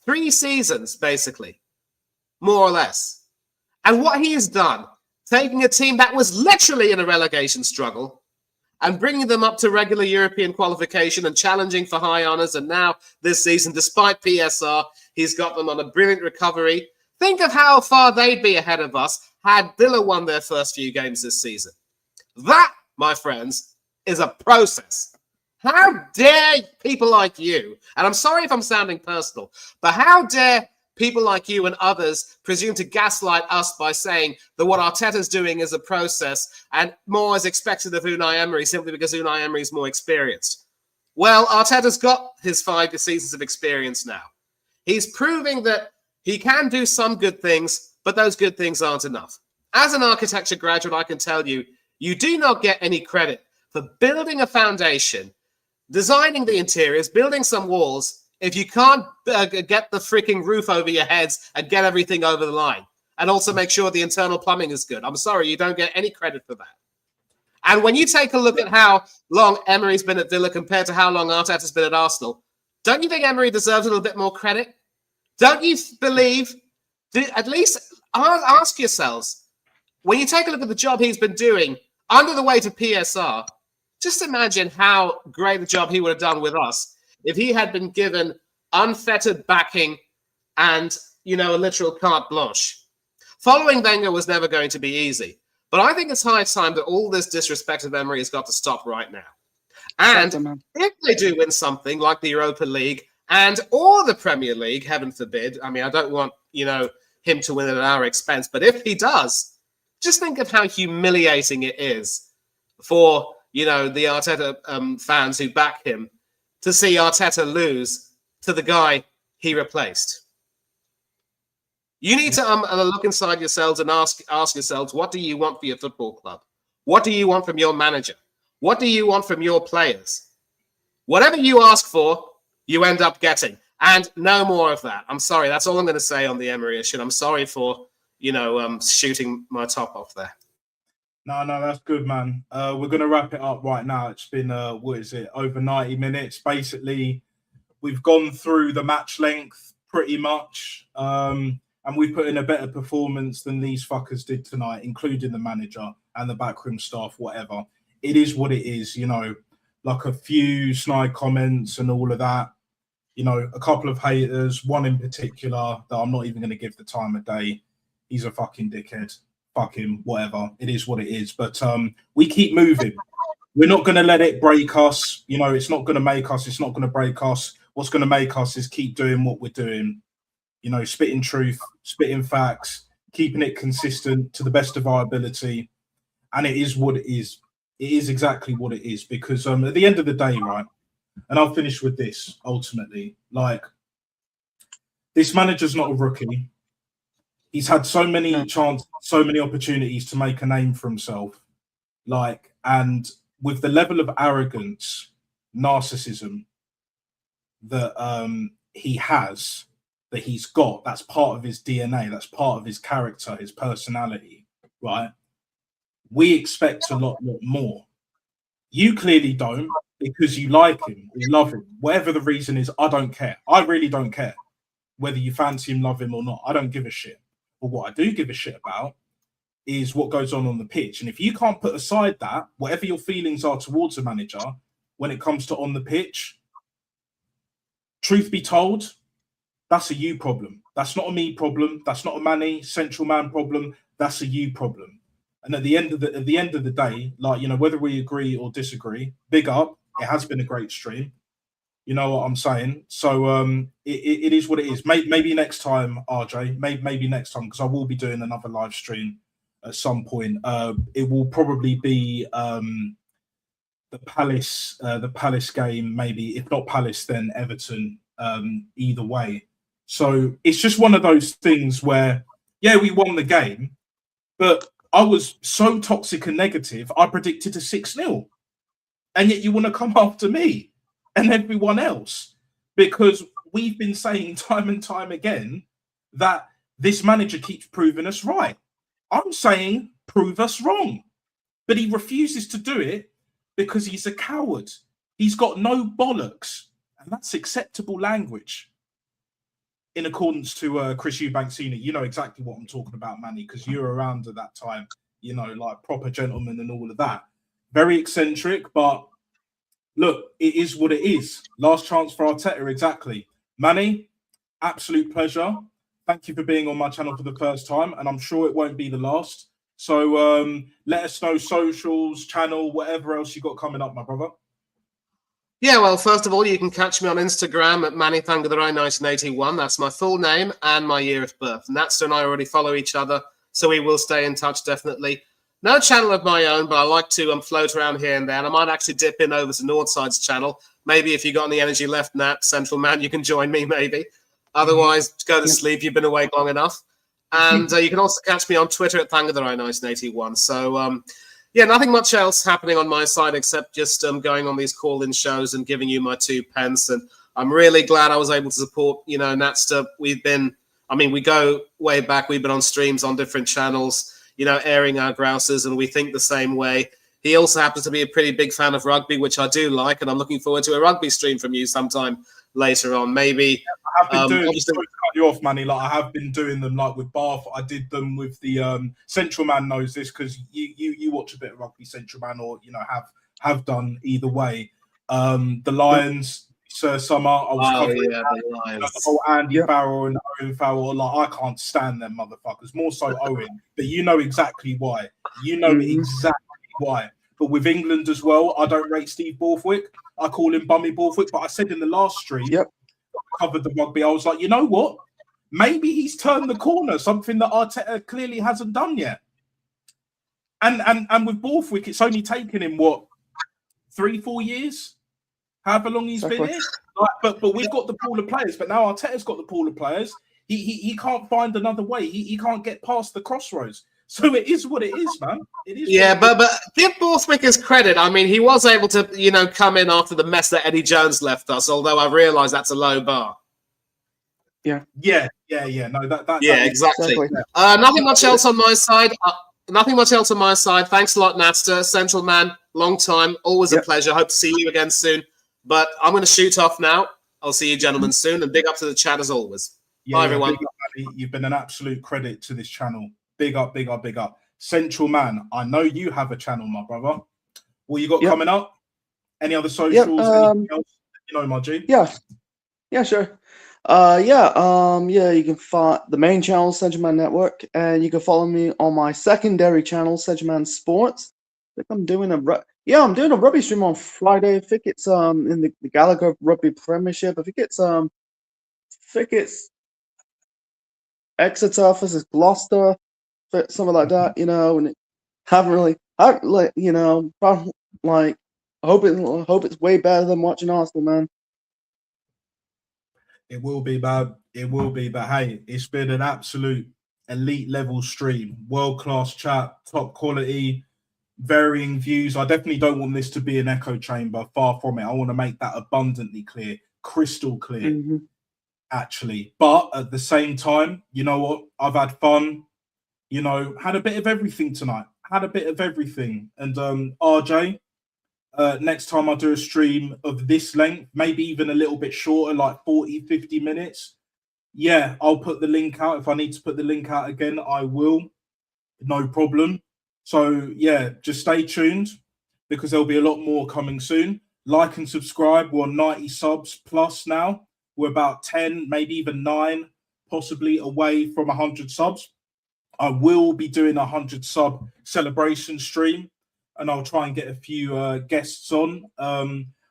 C: 3 seasons, basically, more or less. And what he has done, taking a team that was literally in a relegation struggle and bringing them up to regular European qualification and challenging for high honours. And now this season, despite PSR, he's got them on a brilliant recovery. Think of how far they'd be ahead of us had Villa won their first few games this season. That, my friends, is a process. How dare people like you, and I'm sorry if I'm sounding personal, but how dare people like you and others presume to gaslight us by saying that what Arteta's doing is a process and more is expected of Unai Emery simply because Unai Emery is more experienced. Well, Arteta's got his 5 seasons of experience now. He's proving that he can do some good things, but those good things aren't enough. As an architecture graduate, I can tell you, you do not get any credit for building a foundation, designing the interiors, building some walls, if you can't get the freaking roof over your heads and get everything over the line, and also make sure the internal plumbing is good. I'm sorry, you don't get any credit for that. And when you take a look at how long Emery's been at Villa compared to how long Arteta's been at Arsenal, don't you think Emery deserves a little bit more credit? Don't you believe, at least ask yourselves, when you take a look at the job he's been doing under the weight of PSR, just imagine how great a job he would have done with us if he had been given unfettered backing and, a literal carte blanche. Following Wenger was never going to be easy. But I think it's high time that all this disrespect of Emery has got to stop right now. And if they do win something like the Europa League or the Premier League, heaven forbid, I mean, I don't want, him to win at our expense, but if he does, just think of how humiliating it is for, the Arteta fans who back him to see Arteta lose to the guy he replaced. You need to look inside yourselves and ask yourselves, what do you want for your football club? What do you want from your manager? What do you want from your players? Whatever you ask for, you end up getting. And no more of that. I'm sorry. That's all I'm going to say on the Emery issue. I'm sorry for, shooting my top off there.
A: No, that's good, man. We're going to wrap it up right now. It's been, over 90 minutes. Basically, we've gone through the match length pretty much. And we put in a better performance than these fuckers did tonight, including the manager and the backroom staff, whatever. It is what it is, like a few snide comments and all of that. A couple of haters, one in particular that I'm not even going to give the time of day. He's a fucking dickhead. Fuck him, whatever. It is what it is. But we keep moving. We're not going to let it break us. It's not going to make us. It's not going to break us. What's going to make us is keep doing what we're doing. Spitting truth, spitting facts, keeping it consistent to the best of our ability. and it is what it is. It is exactly what it is, because at the end of the day, right, and I'll finish with this ultimately, like, this manager's not a rookie. He's had so many chances, so many opportunities to make a name for himself. Like, and with the level of arrogance, narcissism that he has, that he's got, that's part of his DNA, that's part of his character, his personality, right? We expect a lot more. You clearly don't, because you like him or love him. Whatever the reason is, I don't care. I really don't care whether you fancy him, love him or not. I don't give a shit. But what I do give a shit about is what goes on the pitch. And if you can't put aside that, whatever your feelings are towards a manager when it comes to on the pitch, truth be told, that's a you problem. That's not a me problem. That's not a Manny Central Man problem. That's a you problem. And at the end of the day, like, you know, whether we agree or disagree, big up. It has been a great stream. You know what I'm saying? So it is what it is. Maybe next time, RJ. Maybe next time, because I will be doing another live stream at some point. It will probably be the Palace game, maybe. If not Palace, then Everton. Either way. So it's just one of those things where, yeah, we won the game, but I was so toxic and negative, I predicted a 6-0. And yet you want to come after me and everyone else, because we've been saying time and time again that this manager keeps proving us right. I'm saying prove us wrong, but he refuses to do it because he's a coward. He's got no bollocks, and that's acceptable language in accordance to Chris Eubank Sr. You know exactly what I'm talking about, Manny, because you were around at that time, you know, like proper gentleman and all of that. Very eccentric, but look, it is what it is. Last chance for Arteta, exactly. Manny, absolute pleasure. Thank you for being on my channel for the first time, and I'm sure it won't be the last. So let us know socials, channel, whatever else you got coming up, my brother.
C: Yeah, well, first of all, you can catch me on Instagram at MannyThangatherai1981. That's my full name and my year of birth. Natster and I already follow each other, so we will stay in touch, definitely. No channel of my own, but I like to float around here and there, and I might actually dip in over to Northside's channel. Maybe if you got any energy left, Nat, Central Man, you can join me, maybe. Otherwise, go to sleep. You've been awake long enough. And you can also catch me on Twitter at Thangatherai1981. So, yeah, nothing much else happening on my side except just going on these call-in shows and giving you my 2 pence. And I'm really glad I was able to support, you know, Natster. We go way back. We've been on streams on different channels, you know, airing our grouses, and we think the same way. He also happens to be a pretty big fan of rugby, which I do like, and I'm looking forward to a rugby stream from you sometime later on. Maybe.
A: I have been doing, sorry to cut you off, Manny. Like, I have been doing them, like with Bath. I did them with the Central Man knows this, because you watch a bit of rugby, Central Man, or you know have done either way. The Lions, Sir Summer. I was covering
C: the Lions.
A: the whole Andy Farrell and Owen Farrell. Like, I can't stand them motherfuckers. More so Owen, but you know exactly why. You know exactly why. But with England as well, I don't rate Steve Borthwick. I call him Bummy Borthwick. But I said in the last stream, covered the rugby, I was like, you know what? Maybe he's turned the corner, something that Arteta clearly hasn't done yet. And with Borthwick, it's only taken him, what, 3-4 years? However long he's been here. Like, but we've got the pool of players. But now Arteta's got the pool of players. He can't find another way. He can't get past the crossroads. So it is what it is, man. It is.
C: Yeah, but give Borthwick his credit. I mean, he was able to, you know, come in after the mess that Eddie Jones left us. Although I realise that's a low bar.
A: Yeah. No, that.
C: Yeah, exactly. Nothing much else on my side. Thanks a lot, Natster. Central Man, long time. Always a pleasure. Hope to see you again soon. But I'm going to shoot off now. I'll see you gentlemen soon. And big up to the chat as always. Bye, everyone.
A: Big up, Manny. You've been an absolute credit to this channel. Big up, big up, big up. Central Man, I know you have a channel, my brother. What you got coming up? Any other socials? Anything else? You know, my G?
D: Yeah, sure. You can find the main channel, Central Man Network, and you can follow me on my secondary channel, Central Man Sports. I think I'm doing a rugby stream on Friday. I think it's in the Gallagher Rugby Premiership. I think it's Exeter versus Gloucester, something like that, you know, and haven't really I like like I hope it's way better than watching Arsenal, man.
A: It will be, bad. It will be. But hey, it's been an absolute elite level stream. World class chat, top quality, varying views. I definitely don't want this to be an echo chamber. Far from it. I want to make that abundantly clear, crystal clear,
D: Mm-hmm.
A: actually. But at the same time, you know what? I've had fun. You know, had a bit of everything tonight. Had a bit of everything. And RJ, next time I do a stream of this length, maybe even a little bit shorter, like 40, 50 minutes, yeah, I'll put the link out. If I need to put the link out again, I will. No problem. So, yeah, just stay tuned because there'll be a lot more coming soon. Like and subscribe. We're on 90 subs plus now. We're about 10, maybe even 9, possibly away from 100 subs. I will be doing a 100 sub celebration stream, and I'll try and get a few guests on. I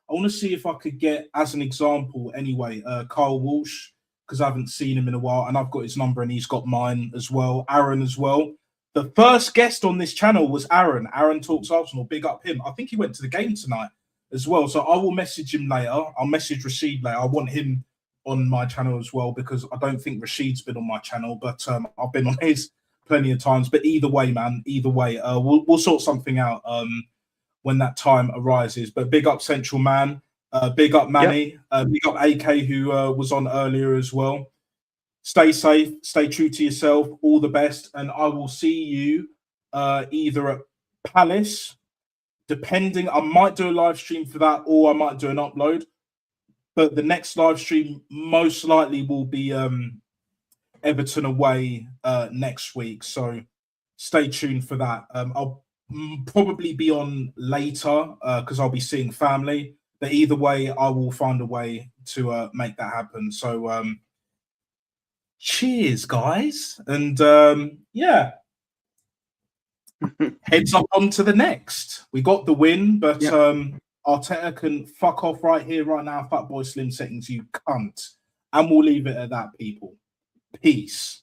A: want to see if I could get, as an example, anyway, Carl Walsh, because I haven't seen him in a while, and I've got his number and he's got mine as well. Aaron as well. The first guest on this channel was Aaron. Aaron Talks Arsenal. Big up him. I think he went to the game tonight as well. So I will message him later. I'll message Rashid later. I want him on my channel as well because I don't think Rashid's been on my channel, but I've been on his plenty of times. But either way, man, either way, we'll sort something out when that time arises. But big up Central Man, big up Manny, big up AK who was on earlier as well. Stay safe, stay true to yourself, all the best, and I will see you either at Palace, depending. I might do a live stream for that, or I might do an upload. But the next live stream most likely will be Everton away next week. So stay tuned for that. I'll probably be on later because I'll be seeing family. But either way, I will find a way to make that happen. So cheers, guys. And yeah, heads up on to the next. We got the win, but Arteta can fuck off right here, right now. Fatboy Slim settings, you cunt. And we'll leave it at that, people. Peace.